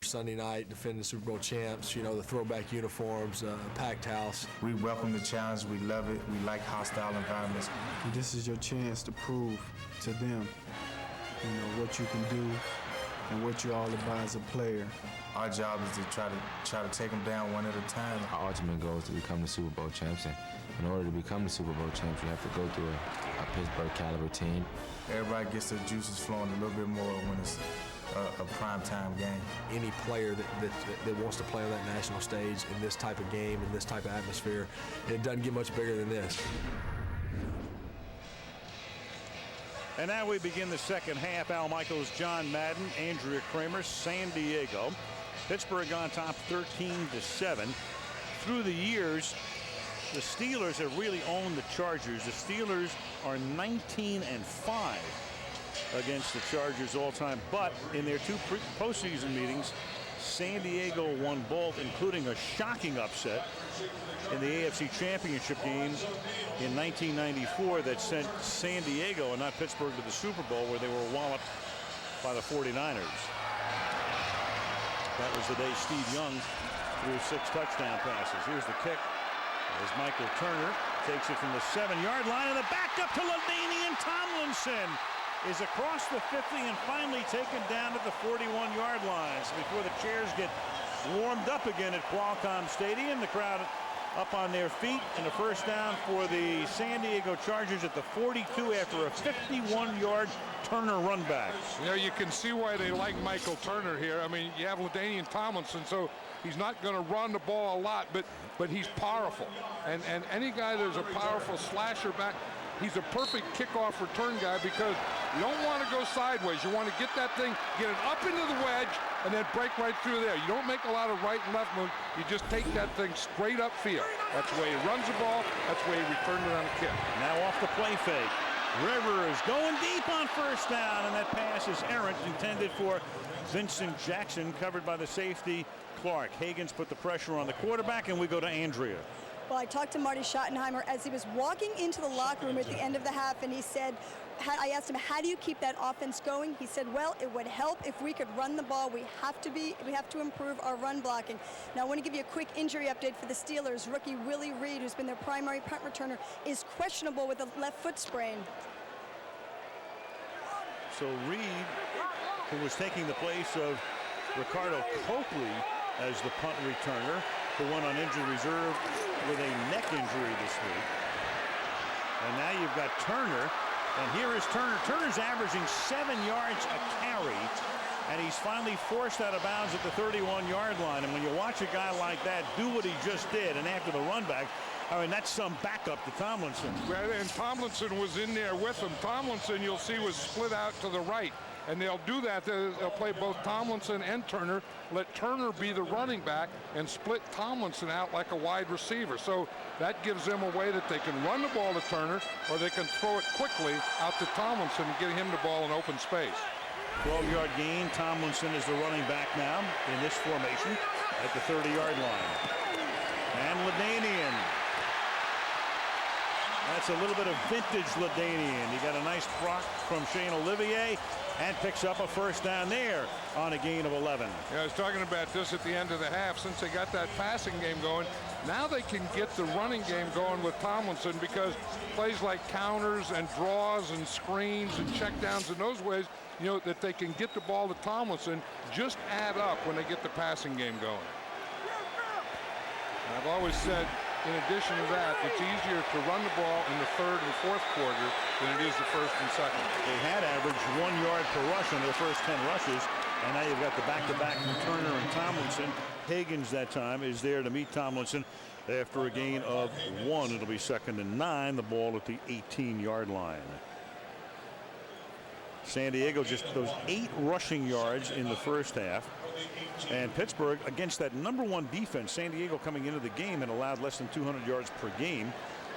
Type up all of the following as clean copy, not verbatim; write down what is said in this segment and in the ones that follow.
Sunday night, defending the Super Bowl champs, the throwback uniforms, packed house. We welcome the challenge. We love it. We like hostile environments. This is your chance to prove to them, what you can do and what you're all about as a player. Our job is to try to take them down one at a time. Our ultimate goal is to become the Super Bowl champs, and in order to become the Super Bowl champs, you have to go through a Pittsburgh caliber team. Everybody gets their juices flowing a little bit more when it's a primetime game. Any player that wants to play on that national stage in this type of game, in this type of atmosphere, it doesn't get much bigger than this. And now we begin the second half. Al Michaels, John Madden, Andrea Kramer, San Diego. Pittsburgh on top 13-7. Through the years, the Steelers have really owned the Chargers. The Steelers are 19-5 against the Chargers all time, but in their two postseason meetings, San Diego won both, including a shocking upset in the AFC Championship game in 1994 that sent San Diego and not Pittsburgh to the Super Bowl, where they were walloped by the 49ers. That was the day Steve Young threw 6 touchdown passes. Here's the kick as Michael Turner takes it from the 7-yard line, and the back up to LaDainian Tomlinson is across the 50 and finally taken down at the 41-yard line. So before the chairs get warmed up again at Qualcomm Stadium, the crowd up on their feet, and a first down for the San Diego Chargers at the 42 after a 51-yard Turner run back. You can see why they like Michael Turner here. I mean, you have LaDainian Tomlinson, so he's not going to run the ball a lot, but he's powerful. And any guy that's a powerful slasher back, he's a perfect kickoff return guy because you don't want to go sideways. You want to get that thing, get it up into the wedge, and then break right through there. You don't make a lot of right and left moves. You just take that thing straight upfield. That's the way he runs the ball. That's the way he returned it on a kick. Now off the play fake. Rivers going deep on first down, and that pass is errant, intended for Vincent Jackson, covered by the safety Clark. Higgins put the pressure on the quarterback, and we go to Andrea. Well, I talked to Marty Schottenheimer as he was walking into the locker room at the end of the half, and he said, I asked him, how do you keep that offense going? He said, well, it would help if we could run the ball. We have to improve our run blocking. Now, I want to give you a quick injury update for the Steelers. Rookie Willie Reed, who's been their primary punt returner, is questionable with a left foot sprain. So Reed, who was taking the place of Ricardo Copley as the punt returner, who went on injured reserve with a neck injury this week. And now you've got Turner, and here is Turner. Turner's averaging 7 yards a carry, and he's finally forced out of bounds at the 31-yard line. And when you watch a guy like that do what he just did, and after the run back, I mean, that's some backup to Tomlinson. And Tomlinson was in there with him. Tomlinson, you'll see, was split out to the right. And they'll do that. They'll play both Tomlinson and Turner, let Turner be the running back, and split Tomlinson out like a wide receiver. So that gives them a way that they can run the ball to Turner, or they can throw it quickly out to Tomlinson and get him the ball in open space. 12-yard gain. Tomlinson is the running back now in this formation at the 30-yard line. And LaDainian. That's a little bit of vintage LaDainian. He got a nice block from Shane Olivier and picks up a first down there on a gain of 11. Yeah, I was talking about this at the end of the half. Since they got that passing game going, now they can get the running game going with Tomlinson, because plays like counters and draws and screens and checkdowns and those ways, that they can get the ball to Tomlinson, just add up when they get the passing game going. And I've always said, in addition to that, it's easier to run the ball in the third and fourth quarter than it is the first and second. They had averaged 1 yard per rush on their first 10 rushes, and now you've got the back-to-back from Turner and Tomlinson. Higgins that time is there to meet Tomlinson after a gain of 1. It'll be 2nd and 9, the ball at the 18-yard line. San Diego just those 8 rushing yards in the first half. And Pittsburgh, against that #1 defense, San Diego coming into the game and allowed less than 200 yards per game.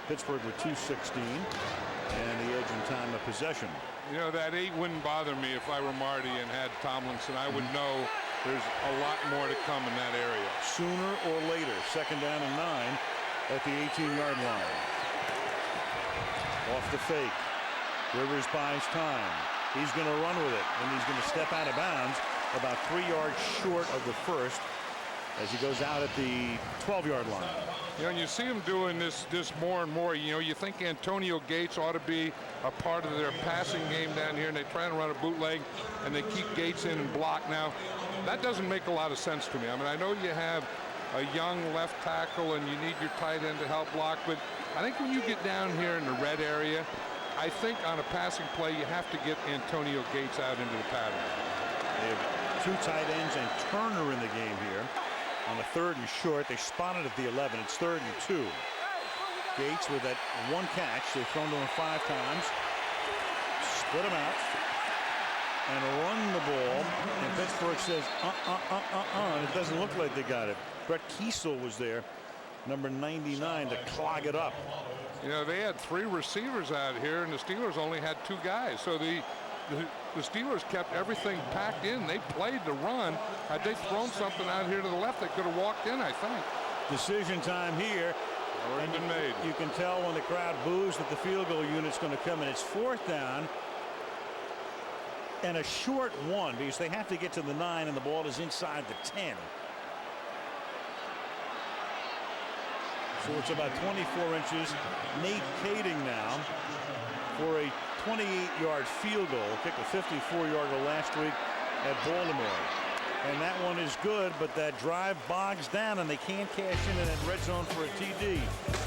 Pittsburgh with 216 and the edge in time of possession. That 8 wouldn't bother me if I were Marty and had Tomlinson. I would know there's a lot more to come in that area. Sooner or later, 2nd down and 9 at the 18-yard line. Off the fake. Rivers buys time. He's going to run with it, and he's going to step out of bounds about 3 yards short of the first as he goes out at the 12-yard line. You know, and you see him doing this more and more. You know, you think Antonio Gates ought to be a part of their passing game down here, and they try and run a bootleg, and they keep Gates in and block. Now, that doesn't make a lot of sense to me. I mean, I know you have a young left tackle, and you need your tight end to help block, but I think when you get down here in the red area, I think on a passing play, you have to get Antonio Gates out into the pattern. They have 2 tight ends and Turner in the game here. On a 3rd and short, they spotted at the 11. It's 3rd and 2. Gates with that 1 catch. They've thrown to him 5 times. Split him out and run the ball. And Pittsburgh says, and it doesn't look like they got it. Brett Kiesel was there, number 99, to clog it up. You know, they had 3 receivers out here, and the Steelers only had 2 guys. So the Steelers kept everything packed in. They played the run. Had they thrown something out here to the left, they could have walked in, I think. Decision time here. Already been made. You can tell when the crowd boos that the field goal unit's going to come, and it's 4th down and a short 1 because they have to get to the 9, and the ball is inside the 10. So it's about 24 inches. Nate Kading now for a 28-yard field goal. Kicked a 54-yarder last week at Baltimore. And that one is good, but that drive bogs down, and they can't cash in that red zone for a TD.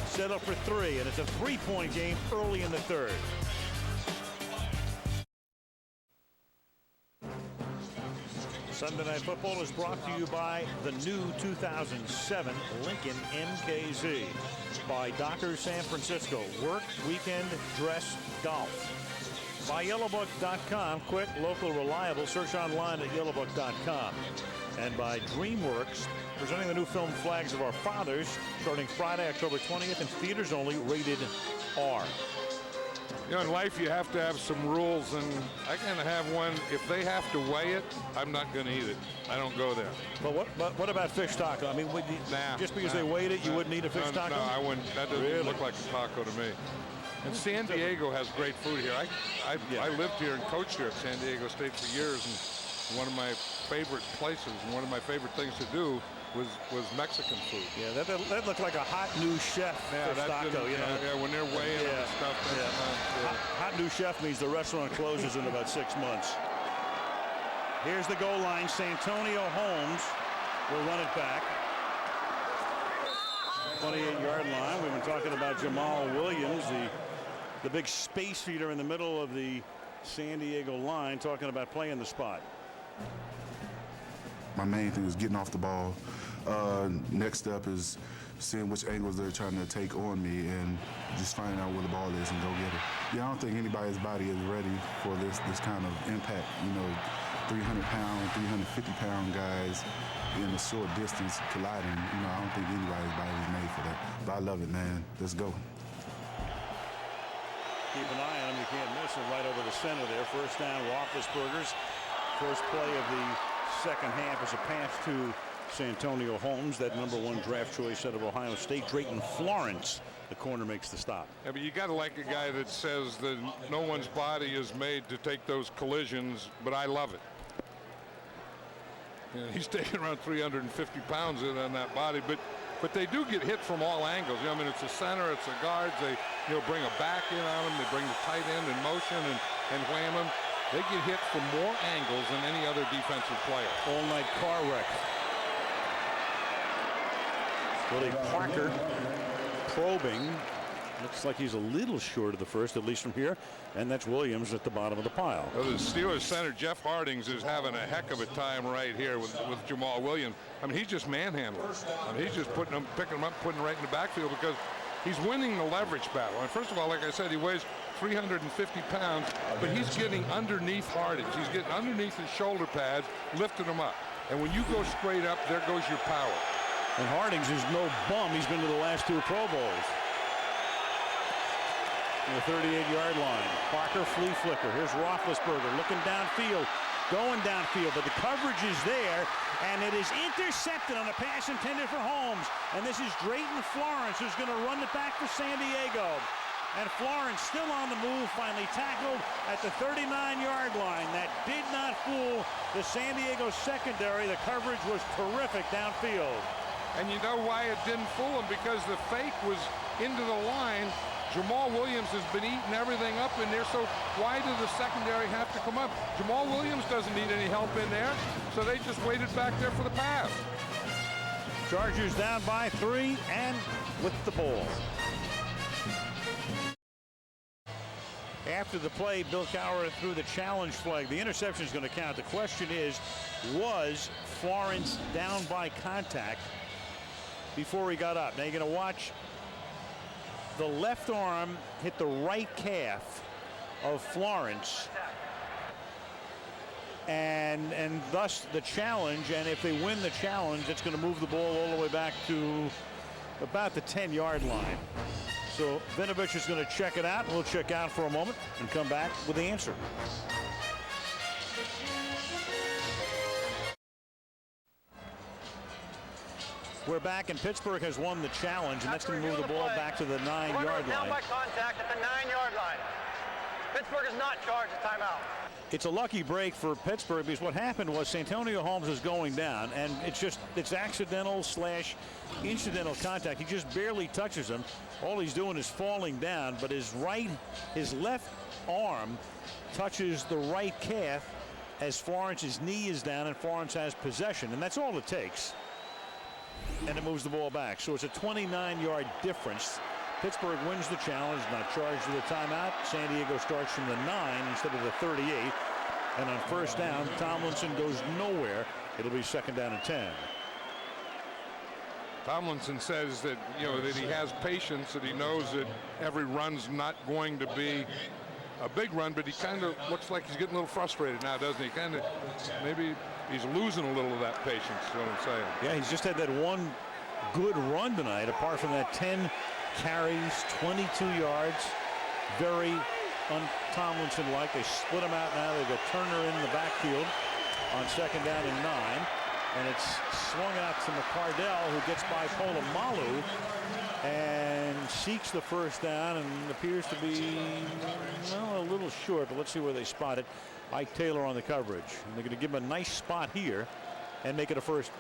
Set up for 3, and it's a 3-point game early in the 3rd. Sunday Night Football is brought to you by the new 2007 Lincoln MKZ. By Dockers San Francisco. Work, weekend, dress, golf. By yellowbook.com. Quick, local, reliable. Search online at yellowbook.com. And by DreamWorks, presenting the new film Flags of Our Fathers, starting Friday, October 20th, in theaters only, rated R. You know, in life you have to have some rules, and I kind of have one. If they have to weigh it, I'm not going to eat it. I don't go there. But what about fish taco? I mean, just because they weighed it, you wouldn't eat a fish taco? No, I wouldn't. That doesn't look like a taco to me. And San Diego has great food here. I lived here and coached here at San Diego State for years, and one of my favorite places and one of my favorite things to do was Mexican food. Yeah, that looked like a hot new chef fish taco. You know, when they're weighing and stuff. Hot new chef means the restaurant closes in about 6 months. Here's the goal line. Santonio Holmes will run it back. 28-yard line. We've been talking about Jamal Williams, the big space feeder in the middle of the San Diego line, talking about playing the spot. My main thing is getting off the ball. Next step is seeing which angles they're trying to take on me and just finding out where the ball is and go get it. Yeah, I don't think anybody's body is ready for this kind of impact. You know, 300-pound, 350-pound guys in a short distance colliding. You know, I don't think anybody's body is made for that. But I love it, man. Let's go. Keep an eye on him. You can't miss him right over the center there. First down, Roethlisberger's first play of the second half is a pass to Santonio Holmes, that #1 draft choice out of Ohio State. Drayton Florence, the corner, makes the stop. Yeah, but you got to like a guy that says that no one's body is made to take those collisions, but I love it. You know, he's taking around 350 pounds in on that body, but they do get hit from all angles. You know, I mean, it's the center, it's the guards. They bring a back in on them. They bring the tight end in motion and wham them. They get hit from more angles than any other defensive player. All-night car wreck. Willie Parker probing. Looks like he's a little short of the first, at least from here. And that's Williams at the bottom of the pile. Well, the Steelers center, Jeff Hardings, is having a heck of a time right here with Jamal Williams. I mean, he's just manhandling. I mean, he's just picking him up, putting him right in the backfield because he's winning the leverage battle. And first of all, like I said, he weighs 350 pounds, but he's getting underneath Hardings. He's getting underneath his shoulder pads, lifting him up. And when you go straight up, there goes your power. And Hardings is no bum. He's been to the last 2 Pro Bowls. The 38-yard line. Parker flea flicker. Here's Roethlisberger looking downfield, going downfield, but the coverage is there, and it is intercepted on a pass intended for Holmes. And this is Drayton Florence, who's going to run it back for San Diego. And Florence still on the move, finally tackled at the 39-yard line. That did not fool the San Diego secondary. The coverage was terrific downfield. And you know why it didn't fool him? Because the fake was into the line. Jamal Williams has been eating everything up in there, so why does the secondary have to come up? Jamal Williams doesn't need any help in there, so they just waited back there for the pass. Chargers down by 3 and with the ball. After the play, Bill Cowher threw the challenge flag. The interception is going to count. The question is, was Florence down by contact before he got up? Now you're going to watch the left arm hit the right calf of Florence, and thus the challenge. And if they win the challenge, it's going to move the ball all the way back to about the 10-yard line. So Vinovich is going to check it out. We'll check out for a moment and come back with the answer. We're back, and Pittsburgh has won the challenge, and that's going to move the ball back to the 9-yard line. Down by contact at the 9-yard line. Pittsburgh is not charged a timeout. It's a lucky break for Pittsburgh, because what happened was Santonio Holmes is going down, and it's accidental / incidental contact. He just barely touches him. All he's doing is falling down, but his left arm touches the right calf as Florence's knee is down, and Florence has possession, and that's all it takes. And it moves the ball back. So it's a 29-yard difference. Pittsburgh wins the challenge, not charged with a timeout. San Diego starts from the 9 instead of the 38. And on first down, Tomlinson goes nowhere. It'll be 2nd down and 10. Tomlinson says that, that he has patience, that he knows that every run's not going to be a big run, but he kind of looks like he's getting a little frustrated now, doesn't he? Maybe he's losing a little of that patience, is what I'm saying. Yeah, he's just had that one good run tonight, apart from that 10 carries, 22 yards. Very un-Tomlinson-like. They split him out now. They've got Turner in the backfield on 2nd down and 9. And it's swung out to McCardell, who gets by Polamalu and seeks the first down and appears to be, well, a little short, but let's see where they spot it. Ike Taylor on the coverage. And they're going to give him a nice spot here and make it a first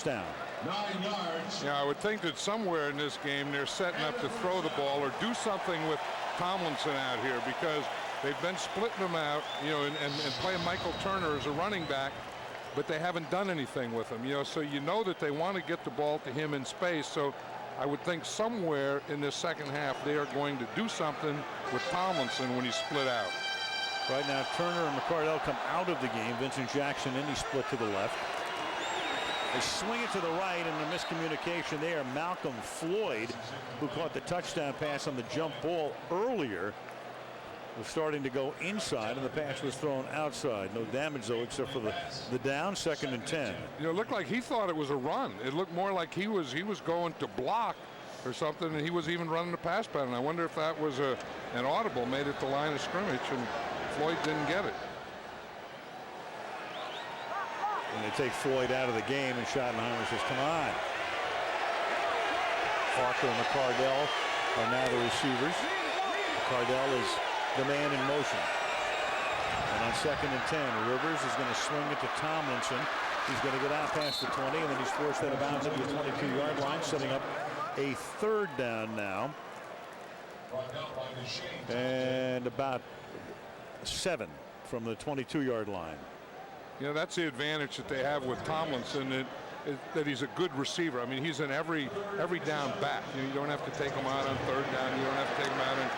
down. 9 yards. Yeah, I would think that somewhere in this game they're setting up to throw the ball or do something with Tomlinson out here, because they've been splitting him out, and playing Michael Turner as a running back, but they haven't done anything with him, so that they want to get the ball to him in space. So I would think somewhere in this second half they are going to do something with Tomlinson when he's split out. Right now, Turner and McCardell come out of the game. Vincent Jackson in, he split to the left. They swing it to the right, and the miscommunication there. Malcolm Floyd, who caught the touchdown pass on the jump ball earlier, was starting to go inside, and the pass was thrown outside. No damage, though, except for the down. 2nd and 10. It looked like he thought it was a run. It looked more like he was going to block or something, and he was even running the pass pattern. I wonder if that was an audible made at the line of scrimmage, and Floyd didn't get it. And they take Floyd out of the game, and Schottenheimer says, come on. Parker and McCardell are now the receivers. McCardell is the man in motion. And on 2nd and 10, Rivers is going to swing it to Tomlinson. He's going to get out past the 20, and then he's forced out of bounds at the 22-yard line, setting up a 3rd down now. And about 7 from the 22-yard line. That's the advantage that they have with Tomlinson, that he's a good receiver. I mean, he's an every down back. You don't have to take him out on 3rd down. You don't have to take him out in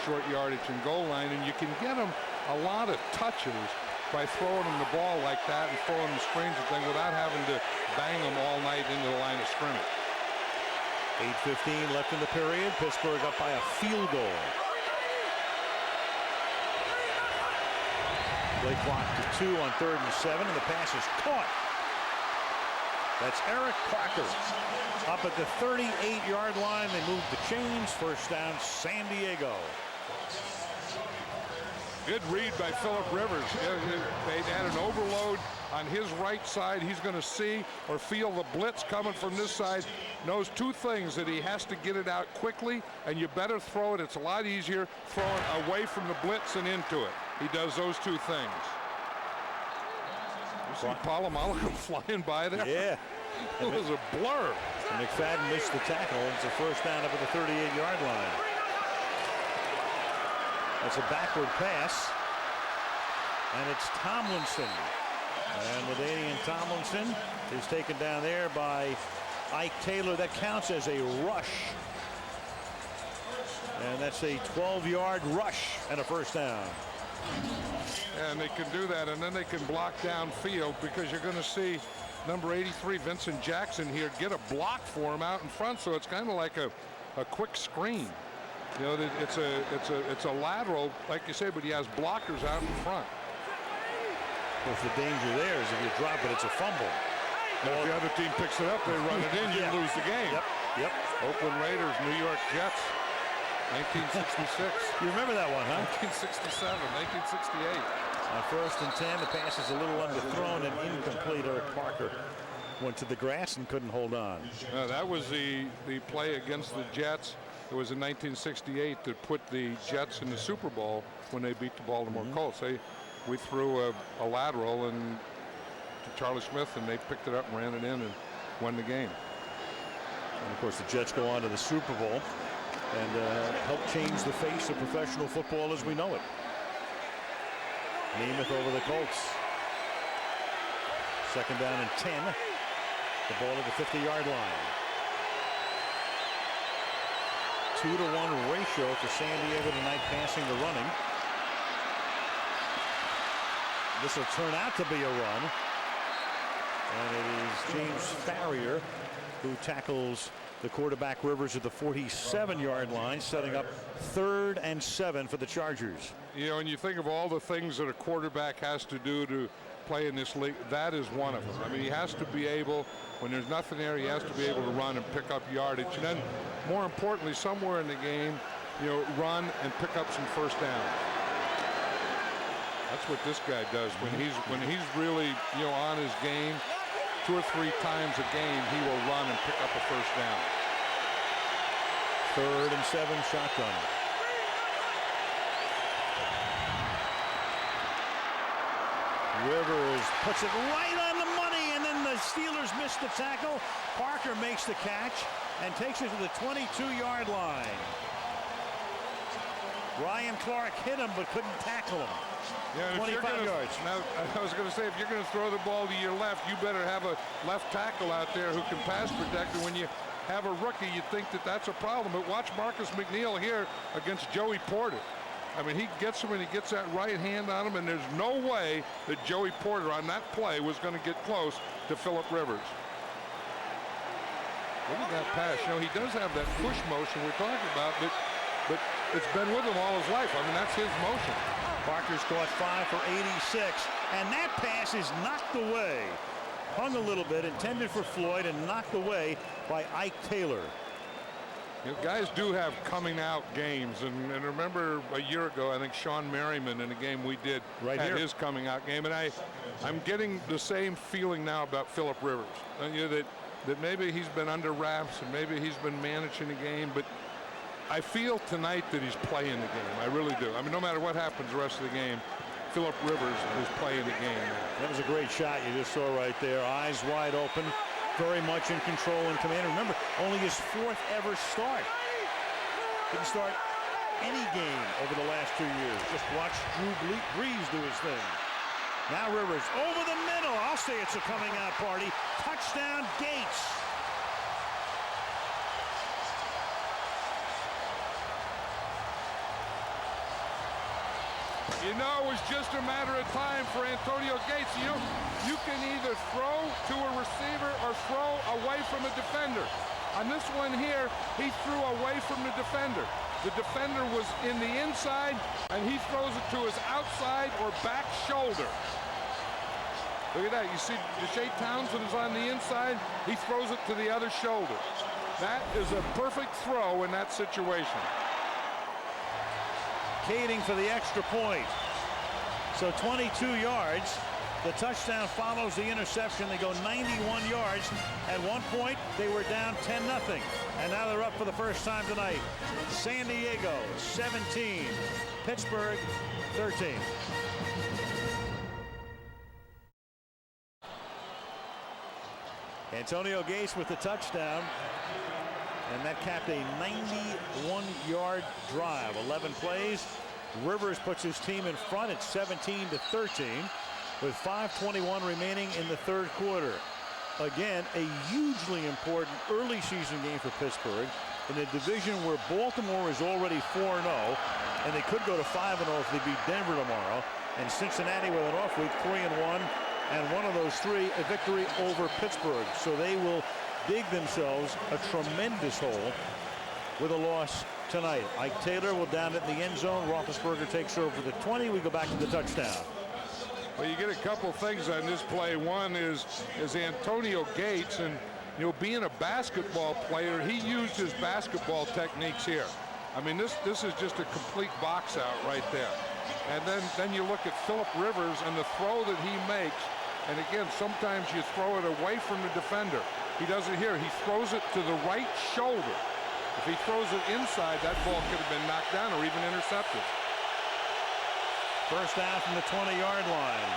short yardage and goal line, and you can get him a lot of touches by throwing him the ball like that and throwing the screens and things without having to bang him all night into the line of scrimmage. 8:15 left in the period. Pittsburgh up by a field goal. Play clock to 2 on 3rd and 7, and the pass is caught. That's Eric Crocker up at the 38-yard line. They move the chains. First down, San Diego. Good read by Philip Rivers. They had an overload on his right side. He's going to see or feel the blitz coming from this side. Knows two things, that he has to get it out quickly, and you better throw it. It's a lot easier throwing away from the blitz and into it. He does those two things. You see Polamalu flying by there? Yeah. It was a blur. And McFadden missed the tackle. It's a first down up at the 38-yard line. That's a backward pass. And it's Tomlinson. And LaDainian Tomlinson is taken down there by Ike Taylor. That counts as a rush. And that's a 12-yard rush and a first down. And they can do that, and then they can block downfield, because you're going to see number 83, Vincent Jackson, here get a block for him out in front. So it's kind of like a quick screen. You know, it's a lateral, like you say, but he has blockers out in front. Of course, the danger there is if you drop it, it's a fumble. And if the other team picks it up, they run it in, you lose the game. Yep. Oakland Raiders, New York Jets, 1966. You remember that one, huh? 1967, 1968. On 1st and 10, the pass is a little underthrown and incomplete. Eric Parker went to the grass and couldn't hold on. That was the play against the Jets. It was in 1968 that put the Jets in the Super Bowl when they beat the Baltimore Colts. We threw a lateral to Charlie Smith, and they picked it up and ran it in and won the game. And of course, the Jets go on to the Super Bowl and help change the face of professional football as we know it. Namath over the Colts. 2nd down and 10. The ball at the 50-yard line. 2-to-1 ratio for San Diego tonight, passing to running. This will turn out to be a run. And it is James Farrier who tackles the quarterback Rivers at the 47-yard line, setting up 3rd and 7 for the Chargers. You know, and you think of all the things that a quarterback has to do to play in this league, that is one of them. I mean, he has to be able, when there's nothing there, he has to be able to run and pick up yardage. And then, more importantly, somewhere in the game, you know, run and pick up some first downs. That's what this guy does. When he's really, you know, on his game, 2 or 3 times a game, he will run and pick up a first down. 3rd and 7 shotgun. Rivers puts it right on the money, and then the Steelers miss the tackle. Parker makes the catch and takes it to the 22-yard line. Ryan Clark hit him but couldn't tackle him. Yeah, 25 yards. Now, I was going to say, if you're going to throw the ball to your left, you better have a left tackle out there who can pass protect. And when you have a rookie, you think that that's a problem. But watch Marcus McNeil here against Joey Porter. I mean, he gets him and he gets that right hand on him, and there's no way that Joey Porter on that play was going to get close to Philip Rivers. Look at that pass. You know, he does have that push motion we're talking about, but it's been with him all his life. I mean, that's his motion. Parker's caught 5 for 86, and that pass is knocked away. Hung a little bit, intended for Floyd, and knocked away by Ike Taylor. You know, guys do have coming out games, and remember a year ago, I think Sean Merriman in a game we did had his coming out game, and I'm getting the same feeling now about Philip Rivers. You know, that maybe he's been under wraps and maybe he's been managing the game, but I feel tonight that he's playing the game. I really do. I mean, no matter what happens the rest of the game, Philip Rivers is playing the game. That was a great shot you just saw right there. Eyes wide open, very much in control and command. Remember, only his 4th ever start. Didn't start any game over the last 2 years. Just watch Drew Brees do his thing. Now Rivers over the middle. I'll say it's a coming out party. Touchdown Gates. You know, it was just a matter of time for Antonio Gates. You know, you can either throw to a receiver or throw away from a defender. On this one here, he threw away from the defender. The defender was in the inside, and he throws it to his outside or back shoulder. Look at that. You see Deshae Townsend is on the inside. He throws it to the other shoulder. That is a perfect throw in that situation. Kading for the extra point. So 22 yards. The touchdown follows the interception. They go 91 yards. At one point, they were down 10-0. And now they're up for the first time tonight. San Diego 17, Pittsburgh 13. Antonio Gates with the touchdown. And that capped a 91-yard drive. 11 plays. Rivers puts his team in front at 17-13 with 5:21 remaining in the third quarter. Again, a hugely important early season game for Pittsburgh in a division where Baltimore is already 4-0, and they could go to 5-0 if they beat Denver tomorrow. And Cincinnati with an off week, 3-1, and one of those three a victory over Pittsburgh. So they will dig themselves a tremendous hole with a loss tonight. Ike Taylor will down it in the end zone. Roethlisberger takes over the 20. We go back to the touchdown. Well, you get a couple things on this play. One is Antonio Gates, and being a basketball player, he used his basketball techniques here. I mean, this is just a complete box out right there. And then you look at Phillip Rivers and the throw that he makes. And again, sometimes you throw it away from the defender. He does it here. He throws it to the right shoulder. If he throws it inside, that ball could have been knocked down or even intercepted. First down from the 20-yard line.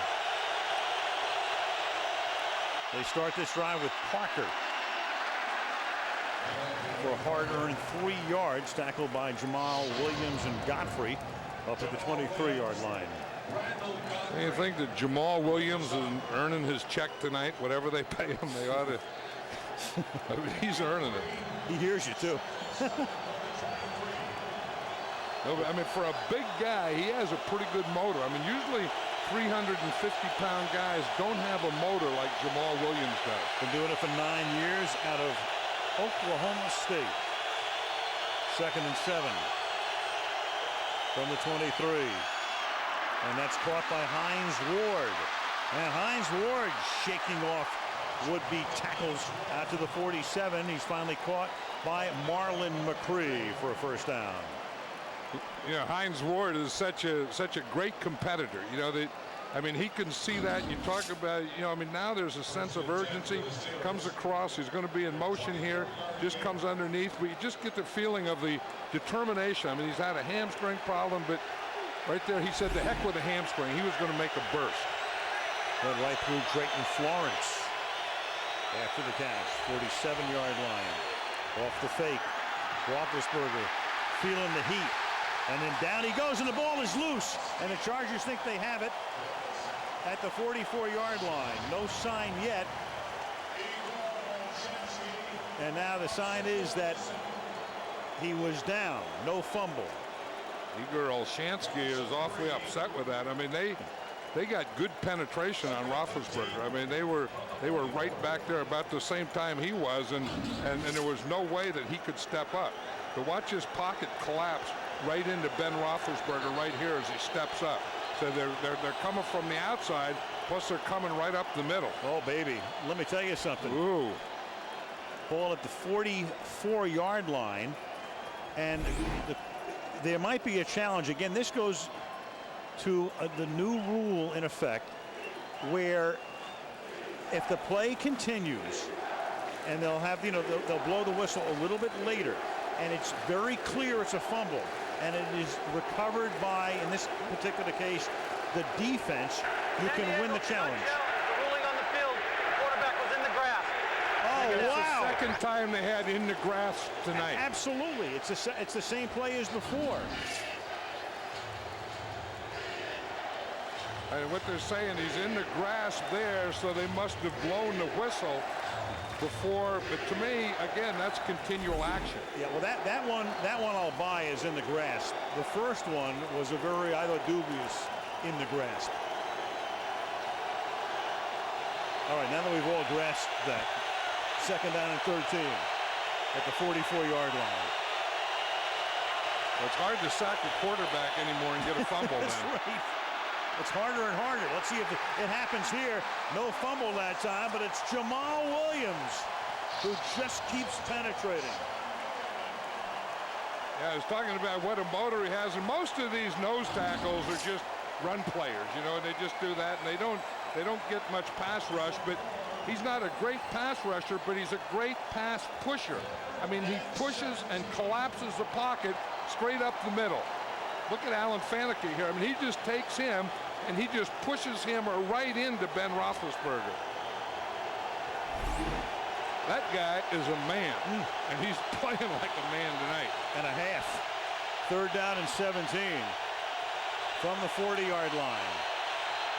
They start this drive with Parker for a hard-earned 3 yards, tackled by Jamal Williams and Godfrey up at the 23-yard line. You think that Jamal Williams is earning his check tonight? Whatever they pay him, they ought to. I mean, he's earning it. He hears you too. No, I mean, for a big guy, he has a pretty good motor. I mean, usually 350-pound guys don't have a motor like Jamal Williams does. Been doing it for 9 years out of Oklahoma State. 2nd and 7 from the 23. And that's caught by Hines Ward. And Hines Ward shaking off would-be tackles out to the 47. He's finally caught by Marlon McCree for a first down. Hines Ward is such a great competitor. I mean, he can see that. You talk about, I mean, now there's a sense of urgency. Comes across. He's going to be in motion here. Just comes underneath. But you just get the feeling of the determination. I mean, he's had a hamstring problem, but right there, he said, "The heck with the hamstring." He was going to make a burst. Went right through Drayton Florence after the catch. 47-yard line. Off the fake. Roethlisberger feeling the heat. And then down he goes, and the ball is loose. And the Chargers think they have it at the 44-yard line. No sign yet. And now the sign is that he was down. No fumble. Igor Olshansky is awfully upset with that. I mean, they got good penetration on Roethlisberger. I mean, they were right back there about the same time he was, and there was no way that he could step up. To watch his pocket collapse right into Ben Roethlisberger right here as he steps up. So they're coming from the outside, plus they're coming right up the middle. Oh, baby. Let me tell you something. Ooh. Ball at the 44-yard line, and there might be a challenge. Again, this goes to the new rule in effect, where if the play continues, and they'll have, they'll blow the whistle a little bit later, and it's very clear it's a fumble, and it is recovered by, in this particular case, the defense, you can win the challenge. The ruling on the field, the quarterback was in the grass. Oh, wow. It's the second time they had in the grass tonight. Absolutely. It's the same play as before. And what they're saying, he's in the grass there, so they must have blown the whistle before. But to me, again, that's continual action. Yeah, well, that one I'll buy is in the grass. The first one was a very, I thought, dubious in the grass. All right, now that we've all grasped that, 2nd down and 13 at the 44-yard line. Well, it's hard to sack a quarterback anymore and get a fumble. That's now. right. It's harder and harder. Let's see if it happens here. No fumble that time, but it's Jamal Williams who just keeps penetrating. Yeah, I was talking about what a motor he has, and most of these nose tackles are just run players, you know, and they just do that, and they don't get much pass rush, but he's not a great pass rusher, but he's a great pass pusher. I mean, he pushes and collapses the pocket straight up the middle. Look at Alan Faneca here. I mean, he just takes him and he just pushes him right into Ben Roethlisberger. That guy is a man, and he's playing like a man tonight. And a half. 3rd down and 17 from the 40-yard line.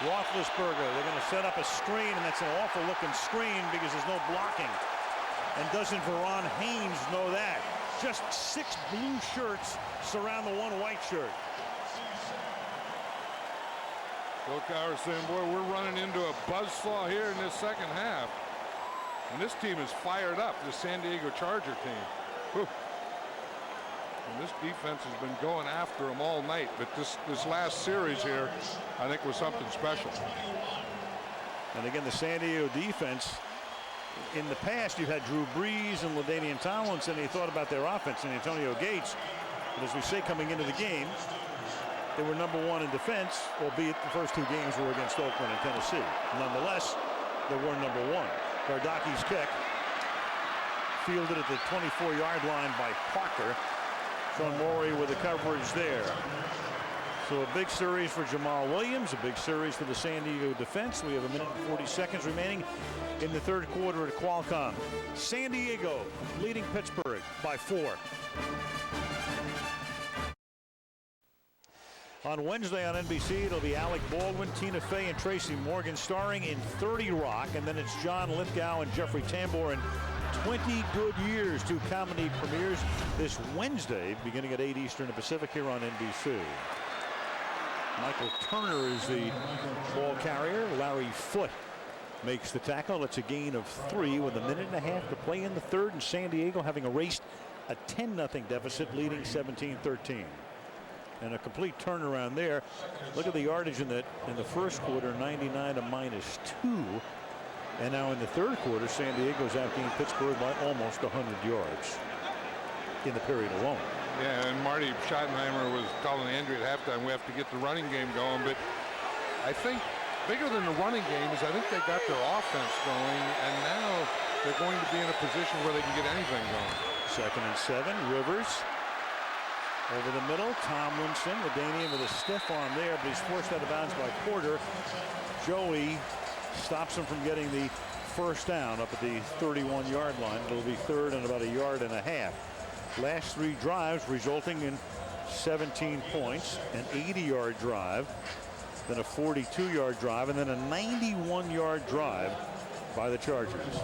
Roethlisberger, they're going to set up a screen, and that's an awful-looking screen because there's no blocking. And doesn't Veron Haynes know that? Just 6 blue shirts surround the 1 white shirt. Bill Cowher saying, boy, we're running into a buzzsaw here in this second half. And this team is fired up, the San Diego Charger team. Whew. And this defense has been going after them all night. But this last series here, I think, was something special. And again, the San Diego defense, in the past, you've had Drew Brees and LaDainian Tomlinson. He thought about their offense and Antonio Gates. But as we say, coming into the game, they were #1 in defense, albeit the first 2 games were against Oakland and Tennessee. Nonetheless, they were #1. Gardaki's kick, fielded at the 24-yard line by Parker. Sean Morey with the coverage there. So a big series for Jamal Williams, a big series for the San Diego defense. We have 1 minute and 40 seconds remaining in the 3rd quarter at Qualcomm. San Diego leading Pittsburgh by 4. On Wednesday on NBC, it'll be Alec Baldwin, Tina Fey, and Tracy Morgan starring in 30 Rock. And then it's John Lithgow and Jeffrey Tambor in 20 Good Years. 2 comedy premieres this Wednesday, beginning at 8 Eastern and Pacific here on NBC. Michael Turner is the ball carrier. Larry Foote makes the tackle. It's a gain of 3 with 1.5 minutes to play in the 3rd, and San Diego having erased a 10-0 deficit, leading 17-13. And a complete turnaround there. Look at the yardage in the first quarter, 99 to -2. And now in the 3rd quarter, San Diego's outgained Pittsburgh by almost 100 yards in the period alone. Yeah, and Marty Schottenheimer was telling Andrew at halftime, we have to get the running game going. But I think bigger than the running game is I think they got their offense going, and now they're going to be in a position where they can get anything going. 2nd and 7, Rivers. Over the middle, Tomlinson, LaDainian with a stiff arm there, but he's forced out of bounds by Porter. Joey stops him from getting the first down up at the 31-yard line. It'll be 3rd and about 1.5 yards. Last 3 drives resulting in 17 points, an 80-yard drive, then a 42-yard drive, and then a 91-yard drive by the Chargers.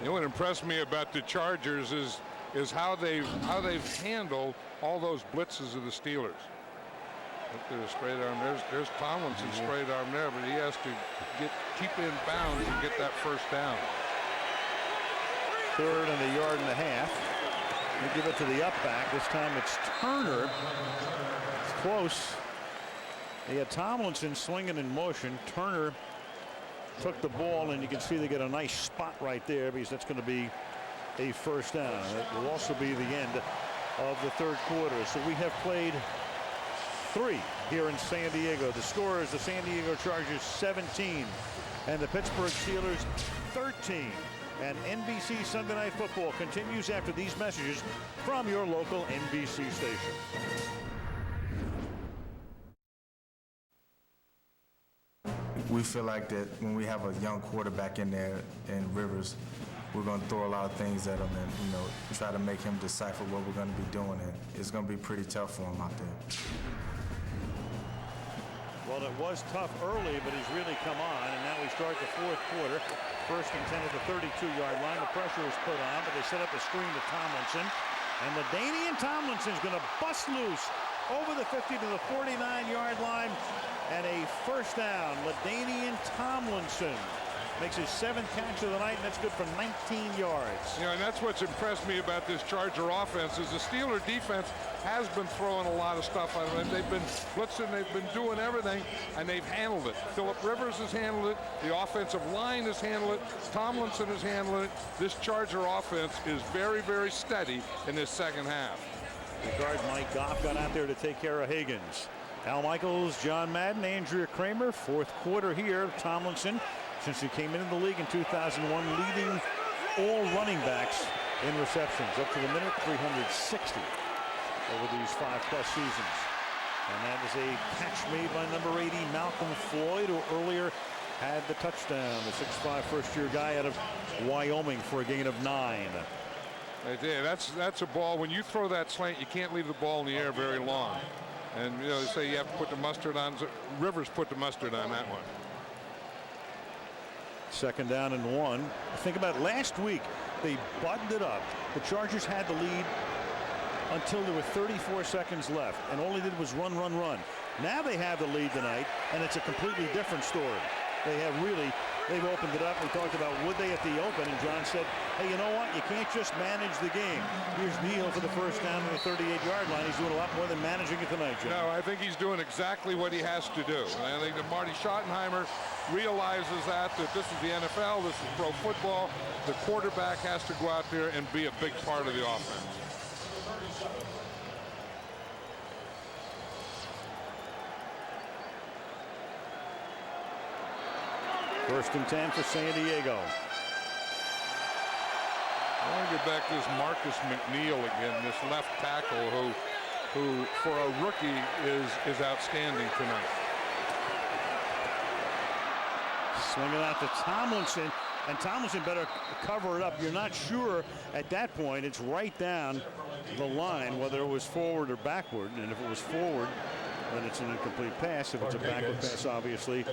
You know what impressed me about the Chargers is how they've handled all those blitzes of the Steelers. Look at the straight arm. There's Tomlinson's straight arm there, but he has to keep in bounds and get that first down. 3rd and 1.5 yards. They give it to the up back. This time it's Turner. It's close. They had Tomlinson swinging in motion. Turner took the ball, and you can see they get a nice spot right there because that's going to be a first down. It will also be the end of the 3rd quarter. So we have played 3 here in San Diego. The score is the San Diego Chargers 17 and the Pittsburgh Steelers 13. And NBC Sunday Night Football continues after these messages from your local NBC station. We feel like that when we have a young quarterback in there in Rivers, we're going to throw a lot of things at him and, try to make him decipher what we're going to be doing. And it's going to be pretty tough for him out there. Well, it was tough early, but he's really come on. And now we start the 4th quarter. 1st and 10 at the 32-yard line. The pressure is put on, but they set up a screen to Tomlinson. And LaDainian Tomlinson's going to bust loose over the 50 to the 49-yard line. And a first down. LaDainian Tomlinson makes his 7th catch of the night, and that's good for 19 yards. And that's what's impressed me about this Charger offense is the Steeler defense has been throwing a lot of stuff on them. They've been blitzing, they've been doing everything, and they've handled it. Phillip Rivers has handled it. The offensive line has handled it. Tomlinson has handled it. This Charger offense is very, very steady in this second half. The guard Mike Goff got out there to take care of Higgins. Al Michaels, John Madden, Andrea Kramer. Fourth quarter here. Tomlinson, since he came into the league in 2001, leading all running backs in receptions, up to the minute 360 over these 5+ seasons. And that is a catch made by number 80, Malcolm Floyd, who earlier had the touchdown. The 6'5" first-year guy out of Wyoming for a gain of 9. That's a ball. When you throw that slant, you can't leave the ball in the air very long. And you know, they say you have to put the mustard on. Rivers put the mustard on that one. 2nd down and 1. Think about last week. They buttoned it up. The Chargers had the lead until there were 34 seconds left, and all they did was run. Now they have the lead tonight, and it's a completely different story. They've opened it up. We talked about would they at the open, and John said, hey, you know what? You can't just manage the game. Here's Neal for the first down on the 38-yard line. He's doing a lot more than managing it tonight, John. No, I think he's doing exactly what he has to do. And I think that Marty Schottenheimer realizes that this is the NFL, this is pro football. The quarterback has to go out there and be a big part of the offense. First and 10 for San Diego. I want to get back to this Marcus McNeil again, this left tackle who for a rookie is outstanding tonight. Swinging out to Tomlinson, and Tomlinson better cover it up. You're not sure at that point. It's right down the line whether it was forward or backward, and if it was forward, then it's an incomplete pass. If it's a backward pass, obviously,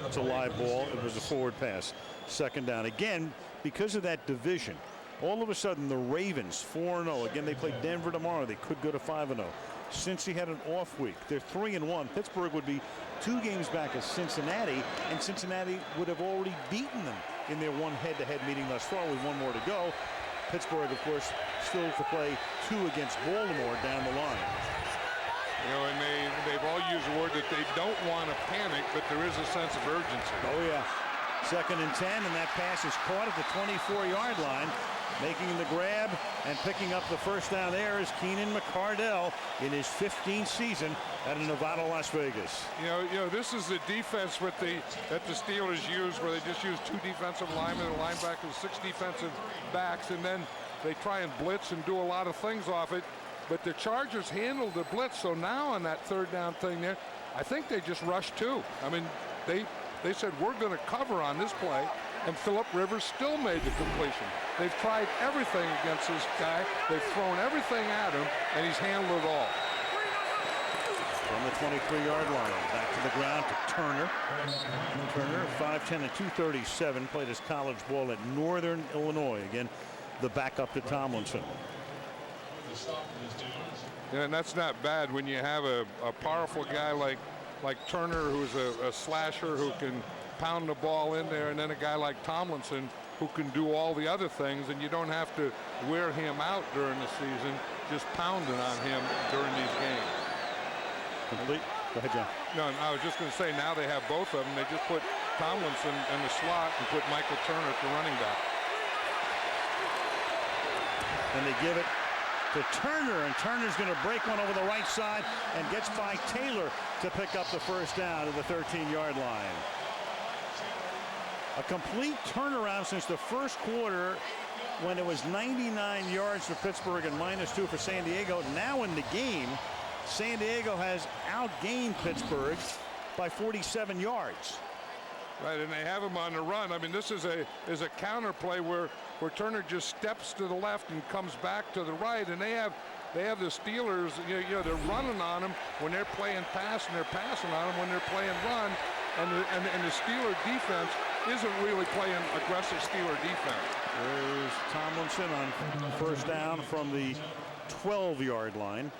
it's a live ball. It was a forward pass. 2nd down. Again, because of that division, all of a sudden the Ravens 4-0. Again, they play Denver tomorrow. They could go to 5-0. Since he had an off week, they're 3-1. Pittsburgh would be 2 games back of Cincinnati, and Cincinnati would have already beaten them in their one head-to-head meeting thus far with 1 more to go. Pittsburgh, of course, still to play 2 against Baltimore down the line. You know, and they've all used the word that they don't want to panic, but there is a sense of urgency. Oh, yeah. 2nd and 10, and that pass is caught at the 24-yard line. Making the grab and picking up the first down there is Keenan McCardell in his 15th season at Nevada, Las Vegas. You know, this is the defense that the Steelers use, where they just use 2 defensive linemen and linebackers, 6 defensive backs, and then they try and blitz and do a lot of things off it. But the Chargers handled the blitz, so now on that 3rd down thing there, I think they just rushed 2. I mean, they said, we're going to cover on this play, and Phillip Rivers still made the completion. They've tried everything against this guy. They've thrown everything at him, and he's handled it all. From the 23-yard line, back to the ground to Turner. Turner, 5'10" and 237, played his college ball at Northern Illinois. Again, the backup to Tomlinson. Yeah, and that's not bad when you have a powerful guy like Turner, who's a slasher who can pound the ball in there, and then a guy like Tomlinson who can do all the other things, and you don't have to wear him out during the season, just pounding on him during these games. Complete. Go ahead, John. No, I was just going to say, now they have both of them. They just put Tomlinson in the slot and put Michael Turner at the running back. And they give it to Turner, and Turner's going to break one over the right side and gets by Taylor to pick up the first down at the 13-yard line. A complete turnaround since the first quarter, when it was 99 yards for Pittsburgh and -2 for San Diego. Now in the game, San Diego has outgained Pittsburgh by 47 yards. Right, and they have him on the run. I mean, this is a counter play where Turner just steps to the left and comes back to the right, and they have the Steelers, you know, they're running on him when they're playing pass, and they're passing on him when they're playing run, and the Steeler defense isn't really playing aggressive Steeler defense. There's Tomlinson on first down from the 12-yard line.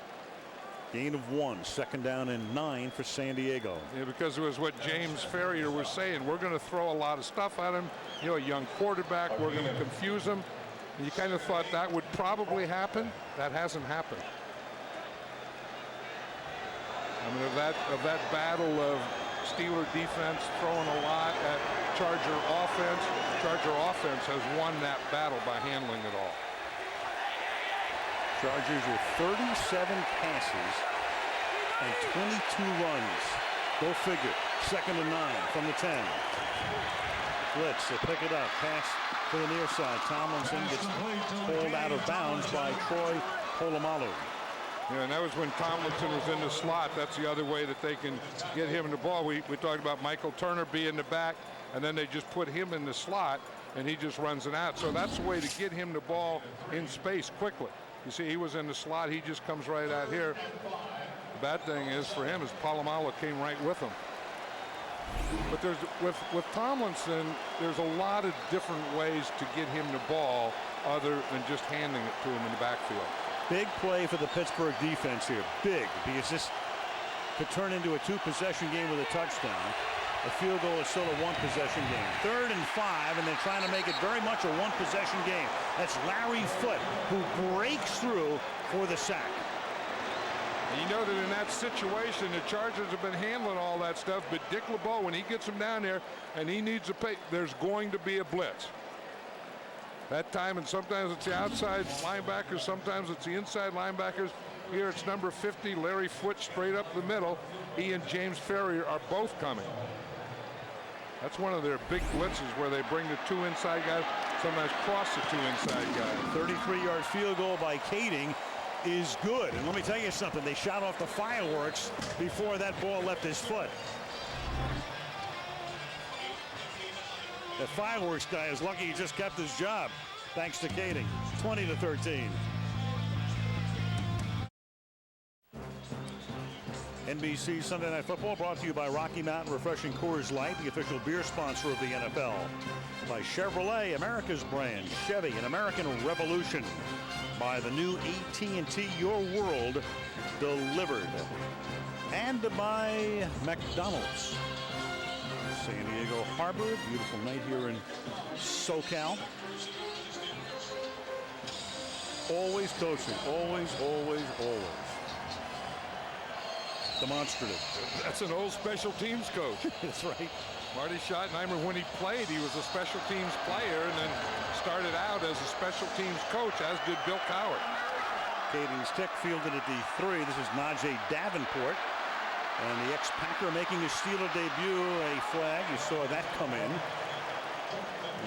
Gain of 1, 2nd down and 9 for San Diego. Yeah, because it was what James Ferrier was saying. We're going to throw a lot of stuff at him. You know, a young quarterback. We're going to confuse him. And you kind of thought that would probably happen. That hasn't happened. I mean, of that battle of Steeler defense throwing a lot at Charger offense has won that battle by handling it all. Chargers with 37 passes and 22 runs. Go figure. 2nd and 9 from the 10. Blitz, they pick it up. Pass to the near side. Tomlinson gets pulled out of bounds by Troy Polamalu. Yeah, and that was when Tomlinson was in the slot. That's the other way that they can get him the ball. We talked about Michael Turner being the back, and then they just put him in the slot, and he just runs it out. So that's the way to get him the ball in space quickly. You see, he was in the slot. He just comes right out here. The bad thing is for him is Polamalu came right with him. But there's with Tomlinson, there's a lot of different ways to get him the ball other than just handing it to him in the backfield. Big play for the Pittsburgh defense here. Big, because this could turn into a 2-possession game with a touchdown. A field goal is still a 1-possession game. 3rd and 5, and they're trying to make it very much a 1-possession game. That's Larry Foote, who breaks through for the sack. You know that in that situation, the Chargers have been handling all that stuff, but Dick LeBeau, when he gets him down there and he needs a pay, there's going to be a blitz. That time, and sometimes it's the outside linebackers, sometimes it's the inside linebackers. Here it's number 50, Larry Foote, straight up the middle. He and James Ferrier are both coming. That's one of their big blitzes where they bring the 2 inside guys, sometimes cross the 2 inside guys. 33-yard field goal by Kading is good. And let me tell you something, they shot off the fireworks before that ball left his foot. The fireworks guy is lucky he just kept his job, thanks to Kading. 20-13. NBC Sunday Night Football brought to you by Rocky Mountain Refreshing Coors Light, the official beer sponsor of the NFL. By Chevrolet, America's brand, Chevy, an American revolution. By the new AT&T Your World delivered. And by McDonald's. San Diego Harbor, beautiful night here in SoCal. Always coaching, always, always, always. Demonstrative. That's an old special teams coach. That's right. Marty Schottenheimer, when he played, he was a special teams player and then started out as a special teams coach, as did Bill Cowher. Kading's kick fielded at the 3. This is Najee Davenport. And the ex-Packer making his Steeler debut, a flag. You saw that come in.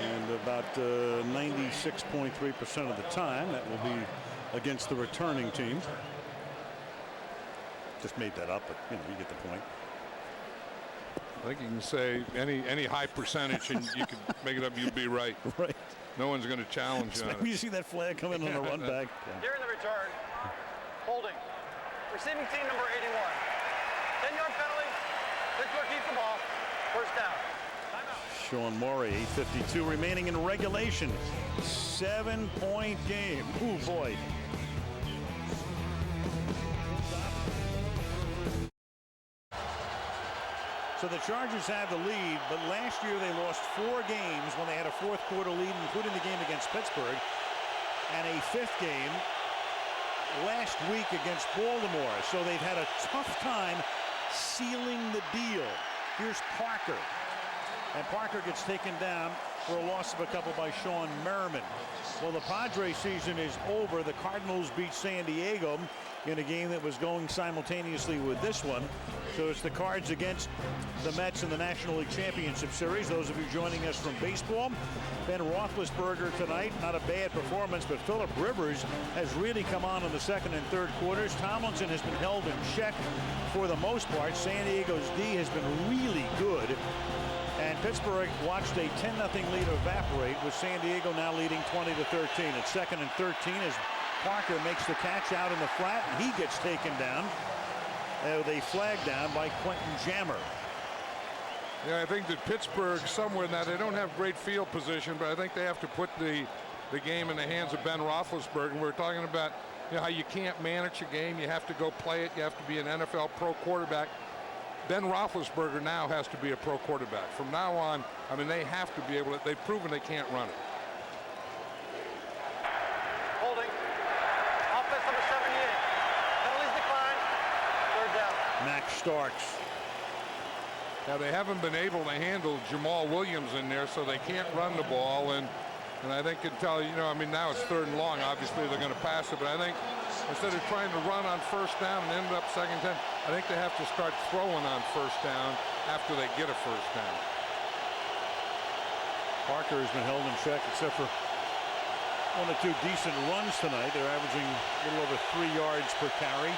And about 96.3% of the time, that will be against the returning team. Just made that up, but you know, you get the point. I think you can say any high percentage and you can make it up, you'll be right. Right. No one's going to challenge you on it. You see that flag come in on the run back. During the return, holding. Receiving team number 81. 10-yard penalty. Pittsburgh keeps the ball. First down. Timeout. Sean Morey, 8:52 remaining in regulation. 7-point game. Ooh, boy. So the Chargers have the lead, but last year they lost 4 games when they had a 4th quarter lead, including the game against Pittsburgh, and a 5th game last week against Baltimore. So they've had a tough time sealing the deal. Here's Parker. And Parker gets taken down for a loss of a couple by Sean Merriman. Well, the Padres season is over. The Cardinals beat San Diego in a game that was going simultaneously with this one. So it's the Cards against the Mets in the National League Championship Series. Those of you joining us from baseball, Ben Roethlisberger tonight, not a bad performance, but Phillip Rivers has really come on in the 2nd and 3rd quarters. Tomlinson has been held in check for the most part. San Diego's D has been really good. And Pittsburgh watched a 10-0 lead evaporate, with San Diego now leading 20-13. At 2nd and 13 as Parker makes the catch out in the flat, and he gets taken down. They flag down by Quentin Jammer. Yeah, I think that Pittsburgh somewhere now, they don't have great field position, but I think they have to put the game in the hands of Ben Roethlisberger. And we're talking about, you know, how you can't manage a game. You have to go play it. You have to be an NFL pro quarterback. Ben Roethlisberger now has to be a pro quarterback. From now on, I mean, they have to be able to, they've proven they can't run it. Holding. Offense number 78. Penalties decline. 3rd down. Max Starks. Now, they haven't been able to handle Jamal Williams in there, so they can't run the ball. And I think until, you know, I mean, now it's 3rd and long. Obviously, they're going to pass it, but I think instead of trying to run on first down and end up second 10, I think they have to start throwing on first down after they get a first down. Parker has been held in check except for one or two decent runs tonight. They're averaging a little over 3 yards per carry.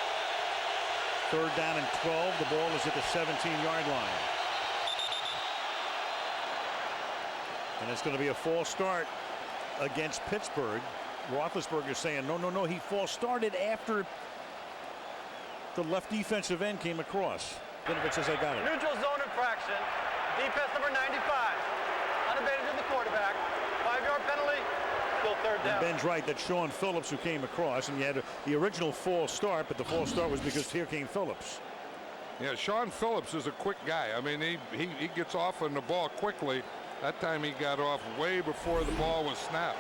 3rd down and 12. The ball is at the 17-yard line. And it's going to be a false start against Pittsburgh. Roethlisberger saying, no, he false started after the left defensive end came across. Vinovich says, I got it. Neutral zone infraction. Defense number 95. Unabated to the quarterback. 5-yard penalty. Still 3rd down. And Ben's right. That's Sean Phillips who came across, and you had the original false start, but the false start was because here came Phillips. Yeah, Sean Phillips is a quick guy. I mean, he gets off on the ball quickly. That time he got off way before the ball was snapped.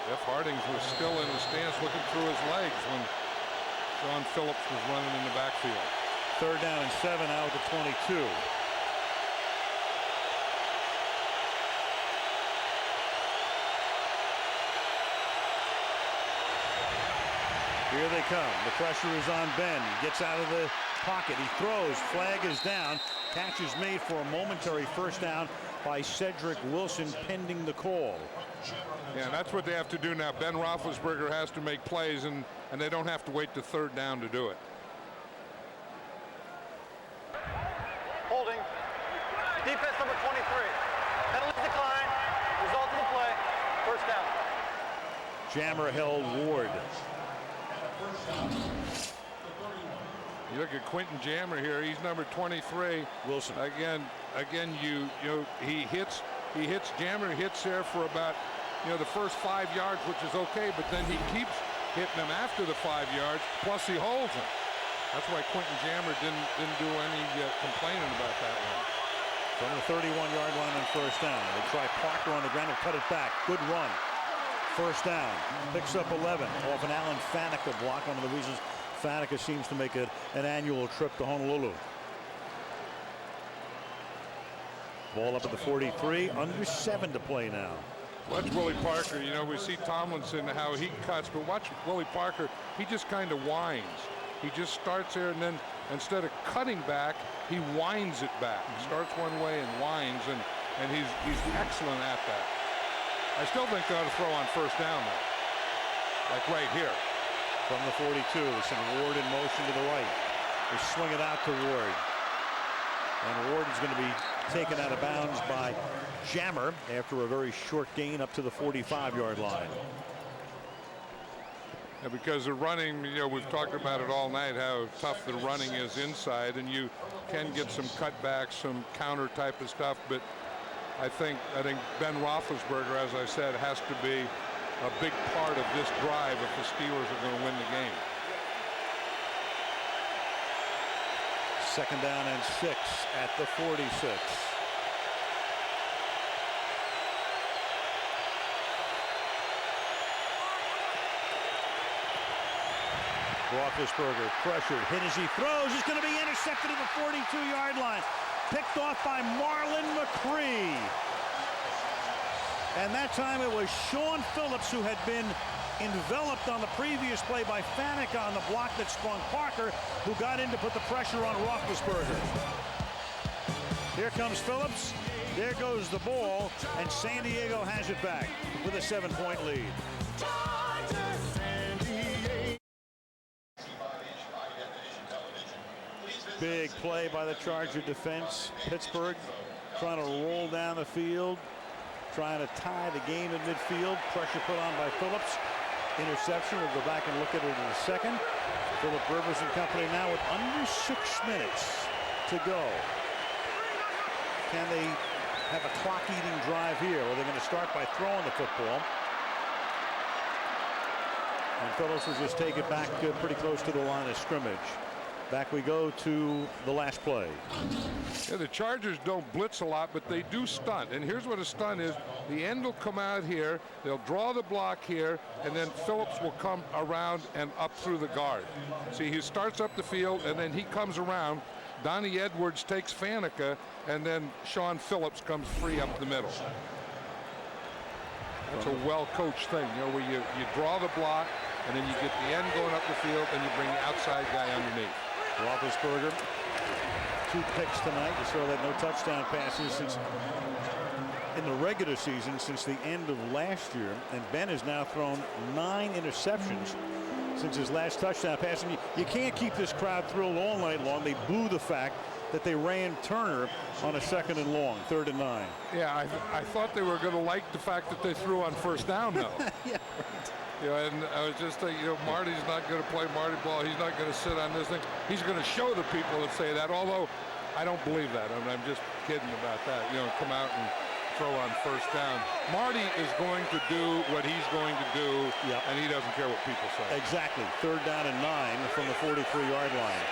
Jeff Hardings was still in the stance looking through his legs when Sean Phillips was running in the backfield. 3rd down and 7 out of the 22. Here they come. The pressure is on Ben. He gets out of the pocket. He throws. Flag is down. Catch is made for a momentary first down by Cedric Wilson pending the call. Yeah, and that's what they have to do now. Ben Roethlisberger has to make plays, and they don't have to wait to 3rd down to do it. Holding. Defense number 23. Penalty decline. Result of the play. First down. Jammer held Ward. You look at Quentin Jammer here. He's number 23. Wilson. Again, you know he hits Jammer hits there for about the first 5 yards, which is okay, but then he keeps hitting him after the 5 yards. Plus he holds him. That's why Quentin Jammer didn't do any complaining about that one. From the 31-yard line on first down. They try Parker on the ground and cut it back. Good run. First down. Picks up 11 off an Alan Faneca block. One of the reasons Faneca seems to make an annual trip to Honolulu. Ball up at the 43. Under 7 to play now. Watch Willie Parker. We see Tomlinson, how he cuts, but watch Willie Parker. He just kind of winds. He just starts there, and then instead of cutting back, he winds it back. He starts one way and winds, and he's excellent at that. I still think they ought to throw on first down, though. Like right here. From the 42, they send Ward in motion to the right. They swing it out to Ward. And Ward is going to be taken out of bounds by Jammer after a very short gain up to the 45-yard line. Yeah, because the running, we've talked about it all night, how tough the running is inside, and you can get some cutbacks, some counter type of stuff, but I think Ben Roethlisberger, as I said, has to be a big part of this drive if the Steelers are going to win the game. 2nd down and 6 at the 46. Roethlisberger pressured, hit as he throws. It's going to be intercepted at the 42-yard line. Picked off by Marlon McCree. And that time it was Sean Phillips who had been enveloped on the previous play by Faneca on the block that sprung Parker, who got in to put the pressure on Roethlisberger. Here comes Phillips. There goes the ball, and San Diego has it back with a 7-point lead. Big play by the Charger defense. Pittsburgh trying to roll down the field, trying to tie the game in midfield. Pressure put on by Phillips. Interception. We'll go back and look at it in a second. Philip Rivers and company now with under 6 minutes to go. Can they have a clock-eating drive here, or are they going to start by throwing the football? And Phillips will just take it back pretty close to the line of scrimmage. Back we go to the last play. Yeah, the Chargers don't blitz a lot, but they do stunt. And here's what a stunt is. The end will come out here. They'll draw the block here, and then Phillips will come around and up through the guard. See, he starts up the field, and then he comes around. Donnie Edwards takes Faneca, and then Sean Phillips comes free up the middle. That's a well-coached thing, where you draw the block, and then you get the end going up the field, and you bring the outside guy underneath. Roethlisberger, 2 picks tonight. You saw that, no touchdown passes since in the regular season since the end of last year. And Ben has now thrown 9 interceptions since his last touchdown pass. And you can't keep this crowd thrilled all night long. They boo the fact that they ran Turner on a 2nd and long, 3rd and 9. Yeah, I thought they were going to like the fact that they threw on 1st down, though. Yeah. You know, and I was just thinking, Marty's not going to play Marty ball. He's not going to sit on this thing. He's going to show the people that say that, although I don't believe that. I mean, I'm just kidding about that. Come out and throw on 1st down. Marty is going to do what he's going to do, and he doesn't care what people say. Exactly. 3rd down and 9 from the 43-yard line.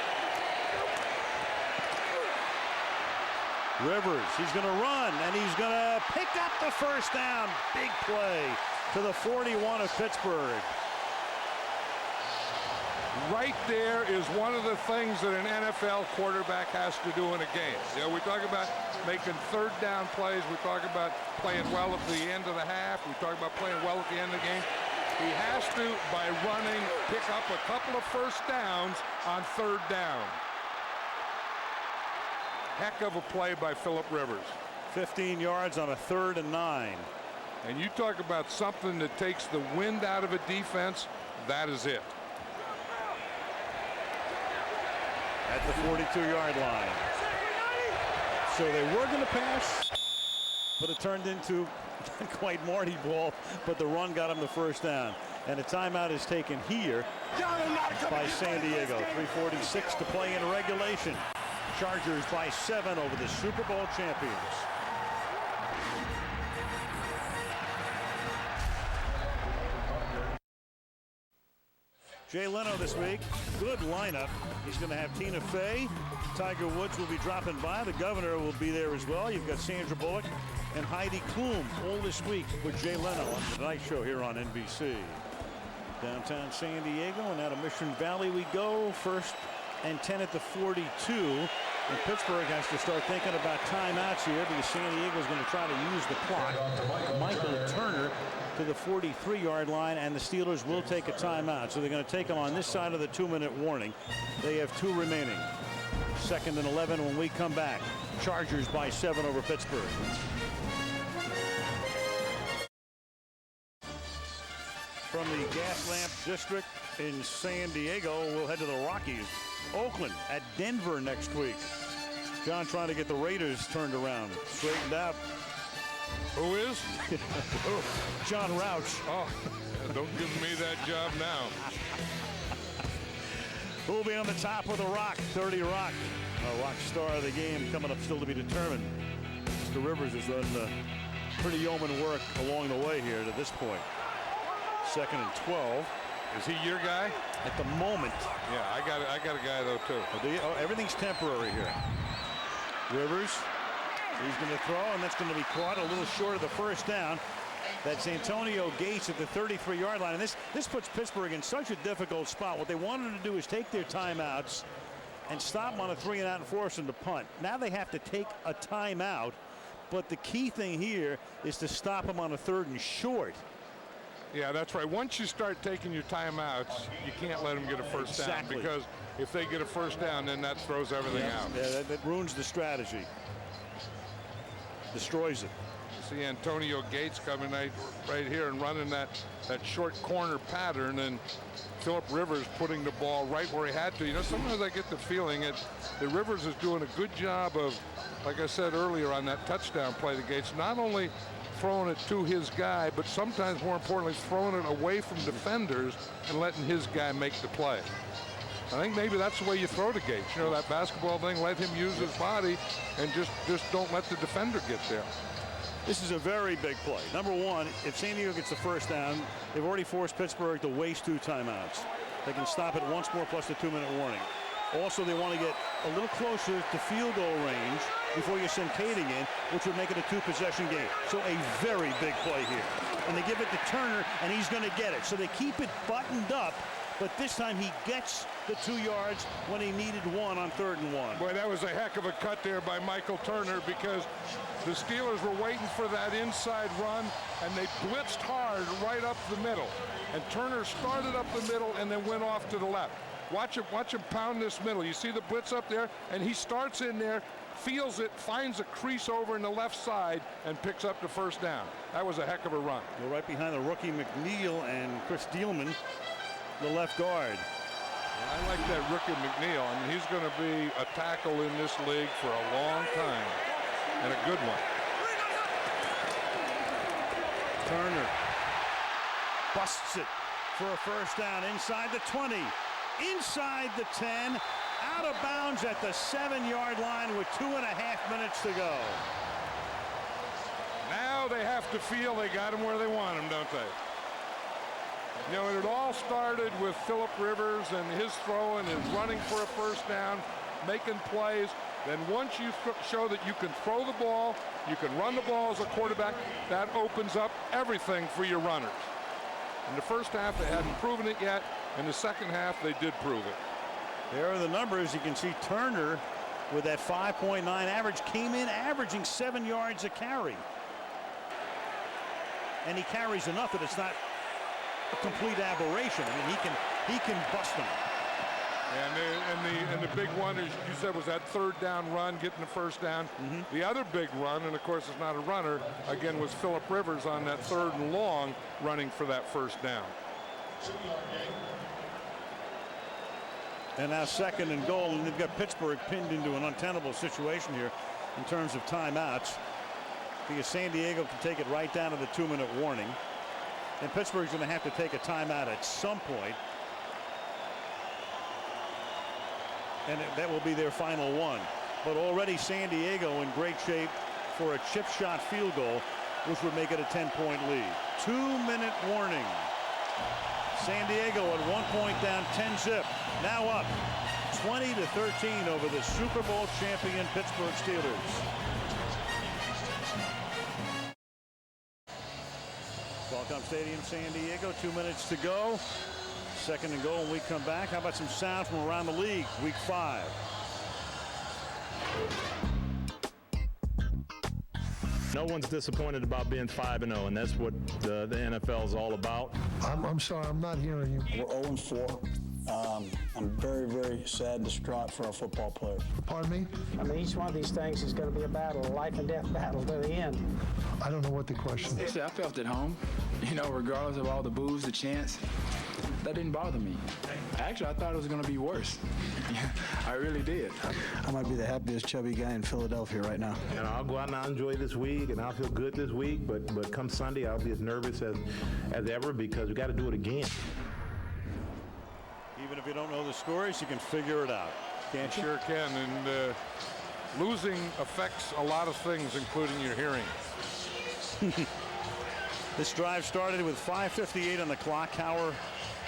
Rivers, he's going to run, and he's going to pick up the 1st down. Big play to the 41 of Pittsburgh. Right there is one of the things that an NFL quarterback has to do in a game. We talk about making 3rd down plays. We talk about playing well at the end of the half. We talk about playing well at the end of the game. He has to, by running, pick up a couple of 1st downs on 3rd down. Heck of a play by Phillip Rivers. 15 yards on a 3rd and 9. And you talk about something that takes the wind out of a defense, that is it. At the 42-yard line. So they were going to pass, but it turned into not quite Marty ball, but the run got him the 1st down. And a timeout is taken here by San Diego. 3:46 to play in regulation. Chargers by 7 over the Super Bowl champions. Jay Leno this week, good lineup. He's going to have Tina Fey. Tiger Woods will be dropping by. The governor will be there as well. You've got Sandra Bullock and Heidi Klum all this week with Jay Leno on the Tonight Show here on NBC. Downtown San Diego, and out of Mission Valley we go. 1st and 10 at the 42. And Pittsburgh has to start thinking about timeouts here because San Diego is going to try to use the clock. Michael Turner to the 43-yard line, and the Steelers will take a timeout. So they're going to take them on this side of the 2-minute warning. They have 2 remaining. 2nd and 11 when we come back. Chargers by 7 over Pittsburgh. From the Gaslamp District in San Diego, we'll head to the Rockies. Oakland at Denver next week. John trying to get the Raiders turned around, straightened out. Who is? John Rouch. Oh, don't give me that job now. Who will be on the top of the Rock? 30 Rock. A rock star of the game coming up still to be determined. Mr. Rivers has done pretty yeoman work along the way here to this point. 2nd and 12. Is he your guy? At the moment. Yeah, I got a guy though too. Everything's temporary here. Rivers, he's going to throw, and that's going to be caught a little short of the 1st down. That's Antonio Gates at the 33-yard line, and this puts Pittsburgh in such a difficult spot. What they wanted to do is take their timeouts and stop them on a 3-and-out and force them to punt. Now they have to take a timeout, but the key thing here is to stop them on a 3rd and short. Yeah, that's right. Once you start taking your timeouts, you can't let them get a 1st down, because if they get a 1st down, then that throws everything out. Yeah, that ruins the strategy. Destroys it. You see Antonio Gates coming right here and running that short corner pattern, and Phillip Rivers putting the ball right where he had to. Sometimes I get the feeling that Rivers is doing a good job of, like I said earlier on that touchdown play to Gates, not only throwing it to his guy, but sometimes more importantly throwing it away from defenders and letting his guy make the play. I think maybe that's the way you throw to Gates. That basketball thing, let him use his body and just don't let the defender get there. This is a very big play. Number one, if San Diego gets the 1st down, they've already forced Pittsburgh to waste 2 timeouts. They can stop it once more plus the 2-minute warning. Also, they want to get a little closer to field goal range before you send Kading in, which would make it a 2-possession game. So a very big play here. And they give it to Turner, and he's going to get it. So they keep it buttoned up, but this time he gets the 2 yards when he needed 1 on 3rd and 1. Boy, that was a heck of a cut there by Michael Turner, because the Steelers were waiting for that inside run, and they blitzed hard right up the middle. And Turner started up the middle and then went off to the left. Watch him pound this middle. You see the blitz up there, and he starts in there, feels it, finds a crease over in the left side, and picks up the first down. That was a heck of a run. We're right behind the rookie McNeil and Chris Dielman, the left guard. I like that rookie McNeil. I mean, he's going to be a tackle in this league for a long time, and a good one. Turner busts it for a first down inside the 20, inside the 10, out of bounds at the 7-yard line with 2.5 minutes to go. Now they have to feel they got him where they want him, don't they? You know, it all started with Phillip Rivers and his throw and his running for a first down, making plays. Then once you show that you can throw the ball, you can run the ball as a quarterback, that opens up everything for your runners. In the first half, they hadn't proven it yet. In the second half, they did prove it. There are the numbers. You can see Turner with that 5.9 average came in averaging 7 yards a carry. And he carries enough that it's not a complete aberration. I mean, he can bust them. And the big one, as you said, was that 3rd down run, getting the first down. The other big run, and of course it's not a runner, again, was Phillip Rivers on that 3rd and long, running for that first down. And now 2nd and goal, and they've got Pittsburgh pinned into an untenable situation here in terms of timeouts, because San Diego can take it right down to the 2-minute warning. And Pittsburgh's going to have to take a timeout at some point. And that will be their final one. But already San Diego in great shape for a chip shot field goal, which would make it a 10-point lead. 2-minute warning. San Diego at one point down 10-zip. Now up 20-13 over the Super Bowl champion Pittsburgh Steelers. Qualcomm Stadium, San Diego. 2 minutes to go. 2nd and goal when we come back. How about some sound from around the league? Week 5. No one's disappointed about being 5-0, and that's what the NFL is all about. I'm sorry, I'm not hearing you. We're 0-4. I'm very, very sad and distraught for our football players. Pardon me? I mean, each one of these things is going to be a battle, a life and death battle to the end. I don't know what the question is. I felt at home, regardless of all the boos, the chants. That didn't bother me. Actually, I thought it was going to be worse. I really did. I might be the happiest chubby guy in Philadelphia right now. I'll go out and I'll enjoy this week, and I'll feel good this week, but come Sunday, I'll be as nervous as ever, because we got to do it again. Even if you don't know the scores, you can figure it out. Can't you? Sure can, and losing affects a lot of things, including your hearing. This drive started with 5:58 on the clock. Howard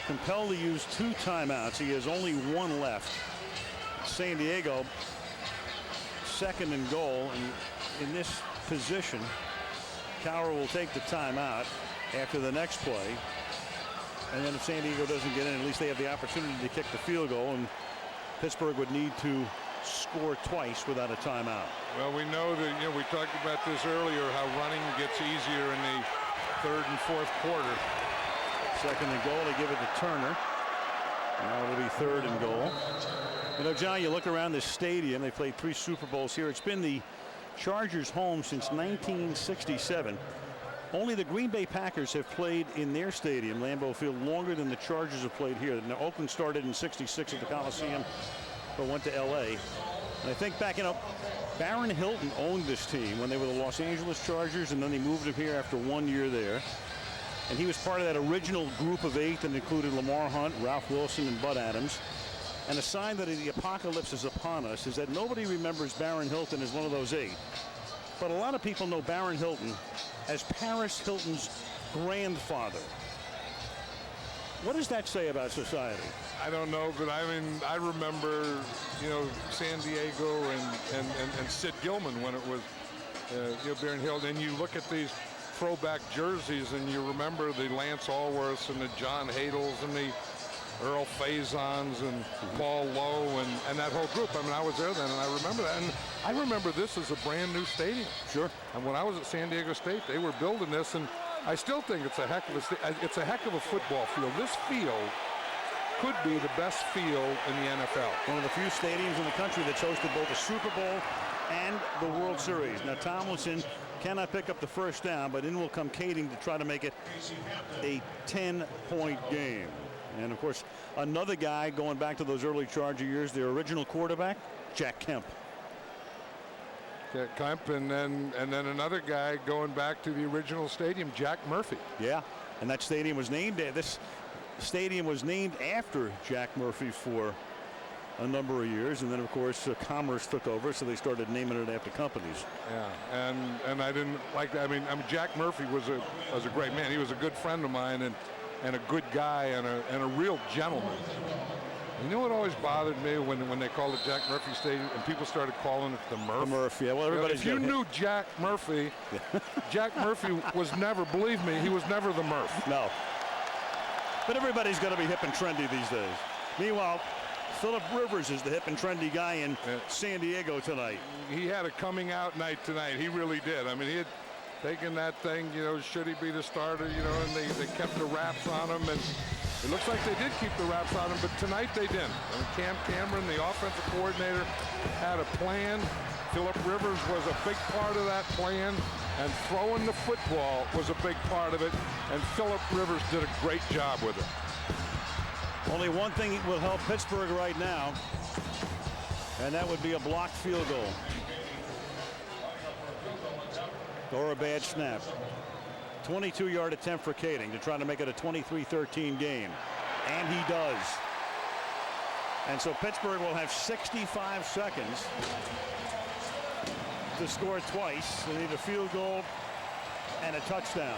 compelled to use 2 timeouts. He has only 1 left. San Diego, 2nd and goal, and in this position, Cowher will take the timeout after the next play. And then if San Diego doesn't get in, at least they have the opportunity to kick the field goal, and Pittsburgh would need to score twice without a timeout. Well, we know that, we talked about this earlier, how running gets easier in the 3rd and 4th quarter. 2nd and goal, they give it to Turner. Now it'll be 3rd and goal. John, you look around this stadium, they played 3 Super Bowls here. It's been the Chargers' home since 1967. Only the Green Bay Packers have played in their stadium, Lambeau Field, longer than the Chargers have played here. Now, Oakland started in '66 at the Coliseum, but went to L.A. And I think back, Baron Hilton owned this team when they were the Los Angeles Chargers, and then they moved him here after 1 year there. And he was part of that original group of 8 that included Lamar Hunt, Ralph Wilson, and Bud Adams. And a sign that the apocalypse is upon us is that nobody remembers Baron Hilton as one of those 8. But a lot of people know Baron Hilton as Paris Hilton's grandfather. What does that say about society? I don't know, but I remember, San Diego and Sid Gilman when it was, Baron Hilton. And you look at these throwback jerseys and you remember the Lance Allworths and the John Hadles and the Earl Faisons and Paul Lowe and that whole group. I mean, I was there then, and I remember that. And I remember this as a brand new stadium. Sure. And when I was at San Diego State, they were building this, and I still think it's a heck of a football field. This field could be the best field in the NFL. One of the few stadiums in the country that's hosted both the Super Bowl and the World Series. Now, Tomlinson cannot pick up the first down, but in will come Kading to try to make it a 10-point game. And, of course, another guy going back to those early Charger years, their original quarterback, Jack Kemp. Jack Kemp, and then another guy going back to the original stadium, Jack Murphy. Yeah, and that stadium was named, this stadium was named after Jack Murphy for a number of years, and then of course Commerce took over, so they started naming it after companies. Yeah, and I didn't like that. I mean Jack Murphy was a great man. He was a good friend of mine and a good guy and a real gentleman. You know what always bothered me when they called it Jack Murphy Stadium and people started calling it the Murph? The Murph, yeah. Well, everybody. If you knew Jack Murphy, Jack Murphy was never. Believe me, he was never the Murph. No. But everybody's going to be hip and trendy these days. Meanwhile, Philip Rivers is the hip and trendy guy in San Diego tonight. He had a coming out night tonight. He really did. I mean, he had taken that thing, you know, should he be the starter, you know, and they kept the wraps on him. And it looks like they did keep the wraps on him, but tonight they didn't. And Cam Cameron, the offensive coordinator, had a plan. Philip Rivers was a big part of that plan, and throwing the football was a big part of it, and Philip Rivers did a great job with it. Only one thing will help Pittsburgh right now, and that would be a blocked field goal or a bad snap. 22-yard attempt for Kading to try to make it a 23-13 game, and he does. And so Pittsburgh will have 65 seconds to score twice. They need a field goal and a touchdown.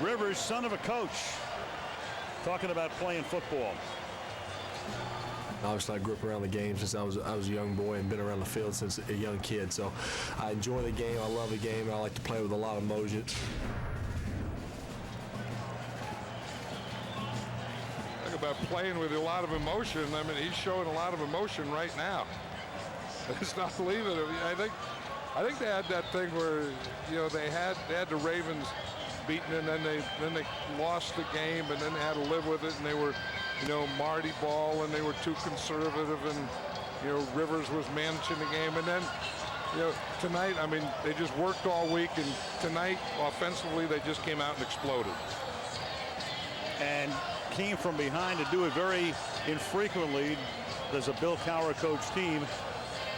Rivers, son of a coach, talking about playing football. Obviously, I grew up around the game since I was a young boy and been around the field since a young kid. So I enjoy the game. I love the game. I like to play with a lot of emotion. Talk about playing with a lot of emotion. I mean, he's showing a lot of emotion right now. It's not believing it. I think they had that thing where, you know, they had the Ravens beaten, and then they lost the game, and then they had to live with it, and they were, you know, Marty Ball, and they were too conservative, and, you know, Rivers was managing the game. And then, you know, tonight, I mean, they just worked all week, and tonight, offensively, they just came out and exploded. And came from behind to do it very infrequently. Does a Bill Cowher coach team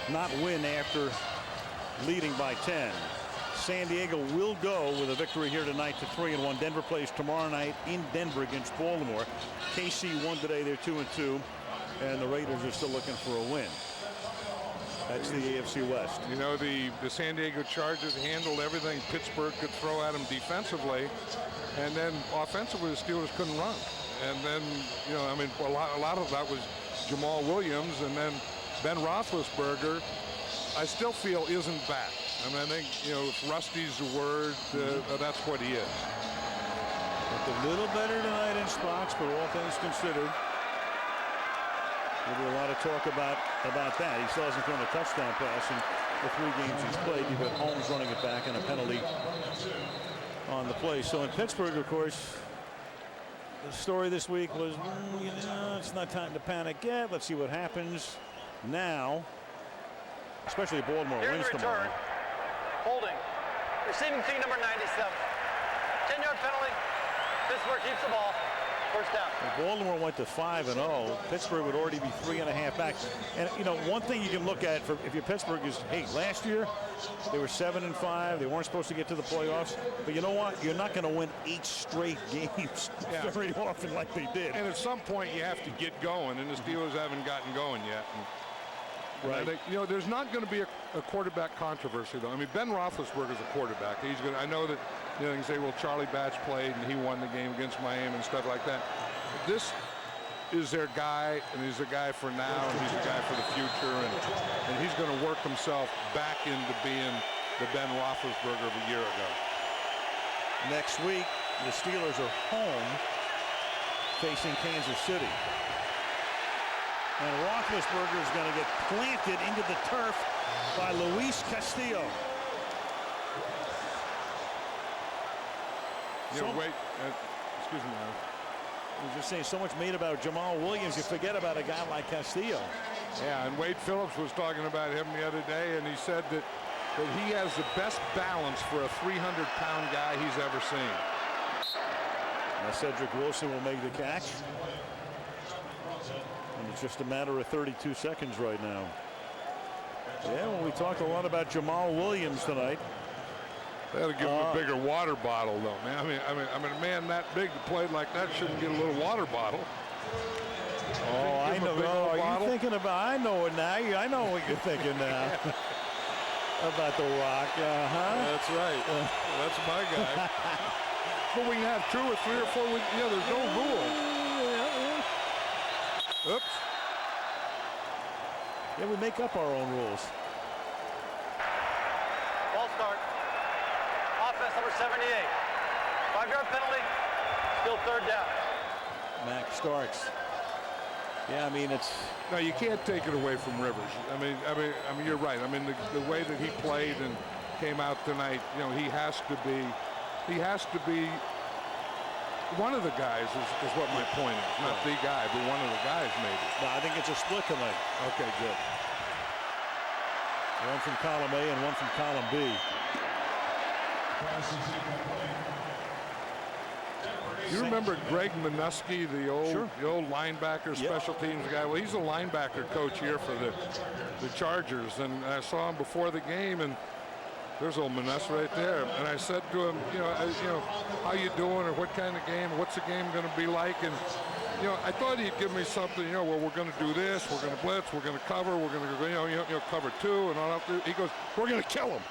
not win after leading by 10? San Diego will go with a victory here tonight to 3-1. Denver plays tomorrow night in Denver against Baltimore. KC won today. They're 2-2, and the Raiders are still looking for a win. That's the AFC West. You know, the San Diego Chargers handled everything Pittsburgh could throw at them defensively, and then offensively the Steelers couldn't run. And then, you know, I mean, a lot of that was Jamal Williams, and then Ben Roethlisberger, I still feel isn't back. I mean, I think, you know, if Rusty's the word, that's what he is. Looked a little better tonight in spots, but all things considered, there'll be a lot of talk about that. He still hasn't thrown a touchdown pass in the 3 games he's played. You've got Holmes running it back and a penalty on the play. So in Pittsburgh, of course, the story this week was, you know, it's not time to panic yet. Let's see what happens now, especially if Baltimore wins tomorrow. Holding. Receiving team number 97. 10-yard penalty. Pittsburgh keeps the ball. First down. If Baltimore went to 5-0, Pittsburgh would already be 3.5 back. And, you know, one thing you can look at if you're Pittsburgh is, hey, last year they were 7-5. They weren't supposed to get to the playoffs. But you know what? You're not going to win 8 straight games very often like they did. And at some point you have to get going, and the Steelers haven't gotten going yet. Right. You know, there's not going to be a quarterback controversy, though. I mean, Ben Roethlisberger is a quarterback. He's going. I know that, you know, you can say, well, Charlie Batch played and he won the game against Miami and stuff like that. This is their guy, and he's the guy for now, and he's the guy for the future, and he's going to work himself back into being the Ben Roethlisberger of a year ago. Next week, The Steelers are home facing Kansas City. And Roethlisberger is going to get planted into the turf by Luis Castillo. Wait, excuse me. I was just saying, so much made about Jamal Williams, you forget about a guy like Castillo. Yeah, and Wade Phillips was talking about him the other day, and he said that he has the best balance for a 300-pound guy he's ever seen. Now Cedric Wilson will make the catch. And it's just a matter of 32 seconds right now. Yeah, well, we talked a lot about Jamal Williams tonight. They ought to give him a bigger water bottle, though, man. I mean, a man that big to play like that shouldn't get a little water bottle. Oh, I know. Oh, you're thinking about. I know it now. I know what you're thinking now. About The Rock. That's right. That's my guy. But we can have 2 or 3 or 4. There's no rule. Oops. Yeah, we make up our own rules. Ball start. Offense number 78. 5-yard penalty. Still 3rd down. Mac starts. Yeah, I mean it's. No, you can't take it away from Rivers. I mean, you're right. I mean, the way that he played and came out tonight, he has to be one of the guys. Is what my point is. Not the guy, but one of the guys maybe. No, I think it's a split tonight. Okay, good. One from column A and one from column B. You remember Greg Minuski, the old linebacker, special teams guy? Well, he's a linebacker coach here for the Chargers, and I saw him before the game, and there's old Minuski right there. And I said to him, how you doing, or what kind of game, what's the game going to be like? And I thought he'd give me something. Well, we're going to do this, we're going to blitz, we're going to cover, we're going to go, cover 2, and all that. He goes, we're going to kill him.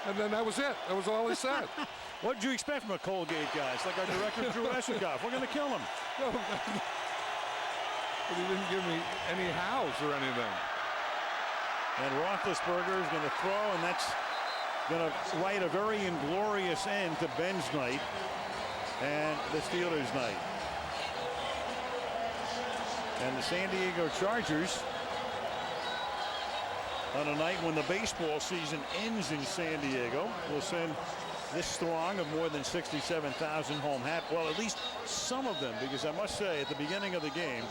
And then that was it. That was all he said. What did you expect from a Colgate guy? It's like our director, Drew Essegoff. We're going to kill him. No, but he didn't give me any hows or anything. And Roethlisberger is going to throw, and that's going to write a very inglorious end to Ben's night and the Steelers' night. And the San Diego Chargers, on a night when the baseball season ends in San Diego, will send this throng of more than 67,000 home. Well, at least some of them, because I must say at the beginning of the game,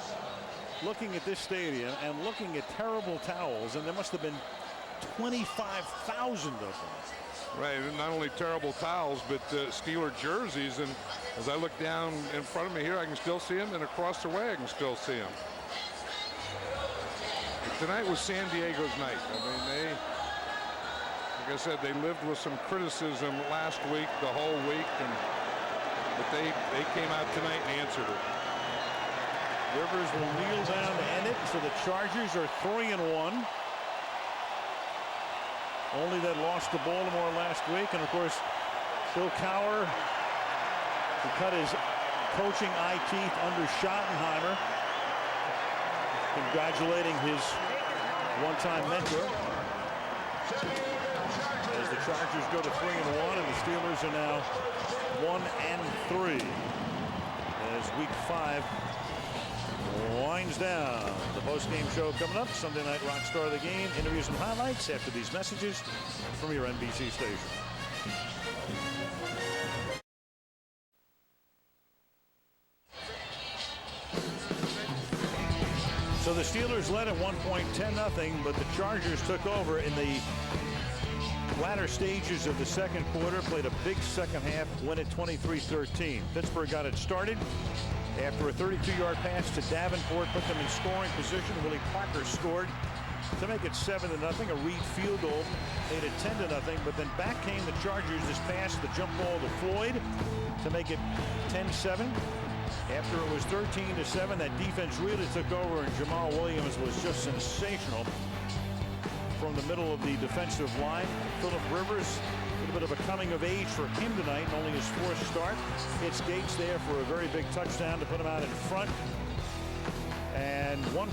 looking at this stadium and looking at terrible towels, and there must have been 25,000 of them. Right, and not only terrible towels, but Steeler jerseys. And as I look down in front of me here, I can still see them, and across the way I can still see them. Tonight was San Diego's night. I mean, like I said, they lived with some criticism last week, the whole week, but they came out tonight and answered it. Rivers will kneel down to end it, so the Chargers are 3-1. Only that lost to Baltimore last week, and of course, Bill Cowher, who cut his coaching eye teeth under Schottenheimer, congratulating his one-time mentor. As the Chargers go to 3-1, and the Steelers are now 1-3 as Week 5 winds down. The post-game show coming up. Sunday Night Rock Star of the Game. Interviews and highlights after these messages from your NBC station. So the Steelers led at one point 10-0, but the Chargers took over in the latter stages of the second quarter, played a big second half, win it 23-13. Pittsburgh got it started after a 32-yard pass to Davenport, put them in scoring position. Willie Parker scored to make it 7-0. A Reed field goal made it 10-0, but then back came the Chargers. This pass, the jump ball to Floyd to make it 10-7. After it was 13-7, that defense really took over, and Jamal Williams was just sensational from the middle of the defensive line. Phillip Rivers, a little bit of a coming of age for him tonight, only his 4th start. Hits Gates there for a very big touchdown to put him out in front. And one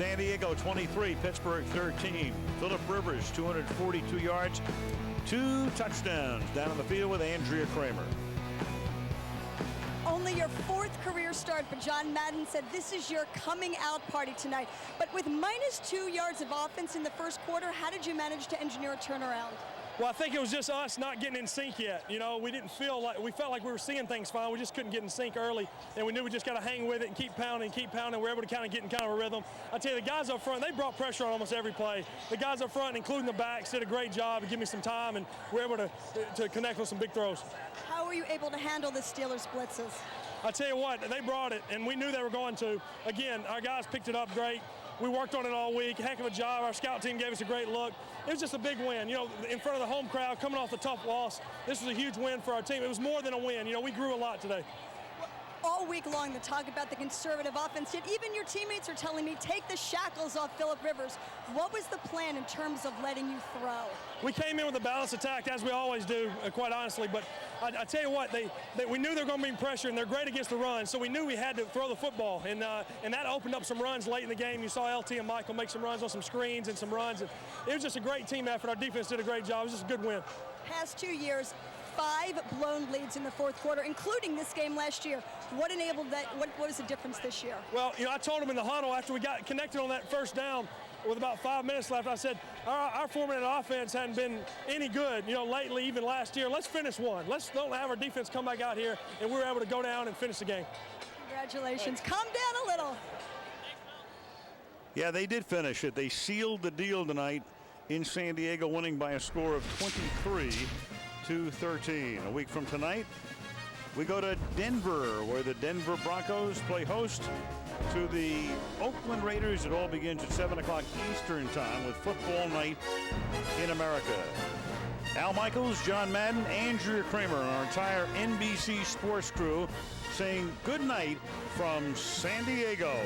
San Diego 23, Pittsburgh 13. Phillip Rivers 242 yards, 2 touchdowns down on the field with Andrea Kramer. Only your 4th career start, but John Madden said this is your coming out party tonight. But with -2 yards of offense in the first quarter, how did you manage to engineer a turnaround? Well, I think it was just us not getting in sync yet. You know, we felt like we were seeing things fine. We just couldn't get in sync early, and we knew we just got to hang with it and keep pounding. We're able to kind of get in kind of a rhythm. I tell you, the guys up front, they brought pressure on almost every play. The guys up front, including the backs, did a great job to give me some time, and we're able to connect with some big throws. How were you able to handle the Steelers' blitzes? I tell you what, they brought it, and we knew they were going to. Again, our guys picked it up great. We worked on it all week. Heck of a job. Our scout team gave us a great look. It was just a big win. You know, in front of the home crowd, coming off the tough loss, this was a huge win for our team. It was more than a win. You know, we grew a lot today. All week long, the talk about the conservative offense, yet even your teammates are telling me, take the shackles off Phillip Rivers. What was the plan in terms of letting you throw? We came in with a balanced attack, as we always do, quite honestly. But I tell you what, we knew they were going to bring pressure, and they're great against the run. So we knew we had to throw the football, and that opened up some runs late in the game. You saw LT and Michael make some runs on some screens and some runs. And it was just a great team effort. Our defense did a great job. It was just a good win. Past 2 years, 5 blown leads in the 4th quarter, including this game last year. What enabled that? What was the difference this year? Well, you know, I told them in the huddle after we got connected on that first down with about 5 minutes left, I said, our 4-minute offense hadn't been any good, you know, lately, even last year. Let's finish one. Let's don't have our defense come back out here, and we were able to go down and finish the game. Congratulations. Calm down a little. Yeah, they did finish it. They sealed the deal tonight in San Diego, winning by a score of 23-13. A week from tonight, we go to Denver, where the Denver Broncos play host to the Oakland Raiders. It all begins at 7 o'clock Eastern time with football night in America. Al Michaels, John Madden, Andrea Kramer, and our entire NBC Sports crew saying good night from San Diego.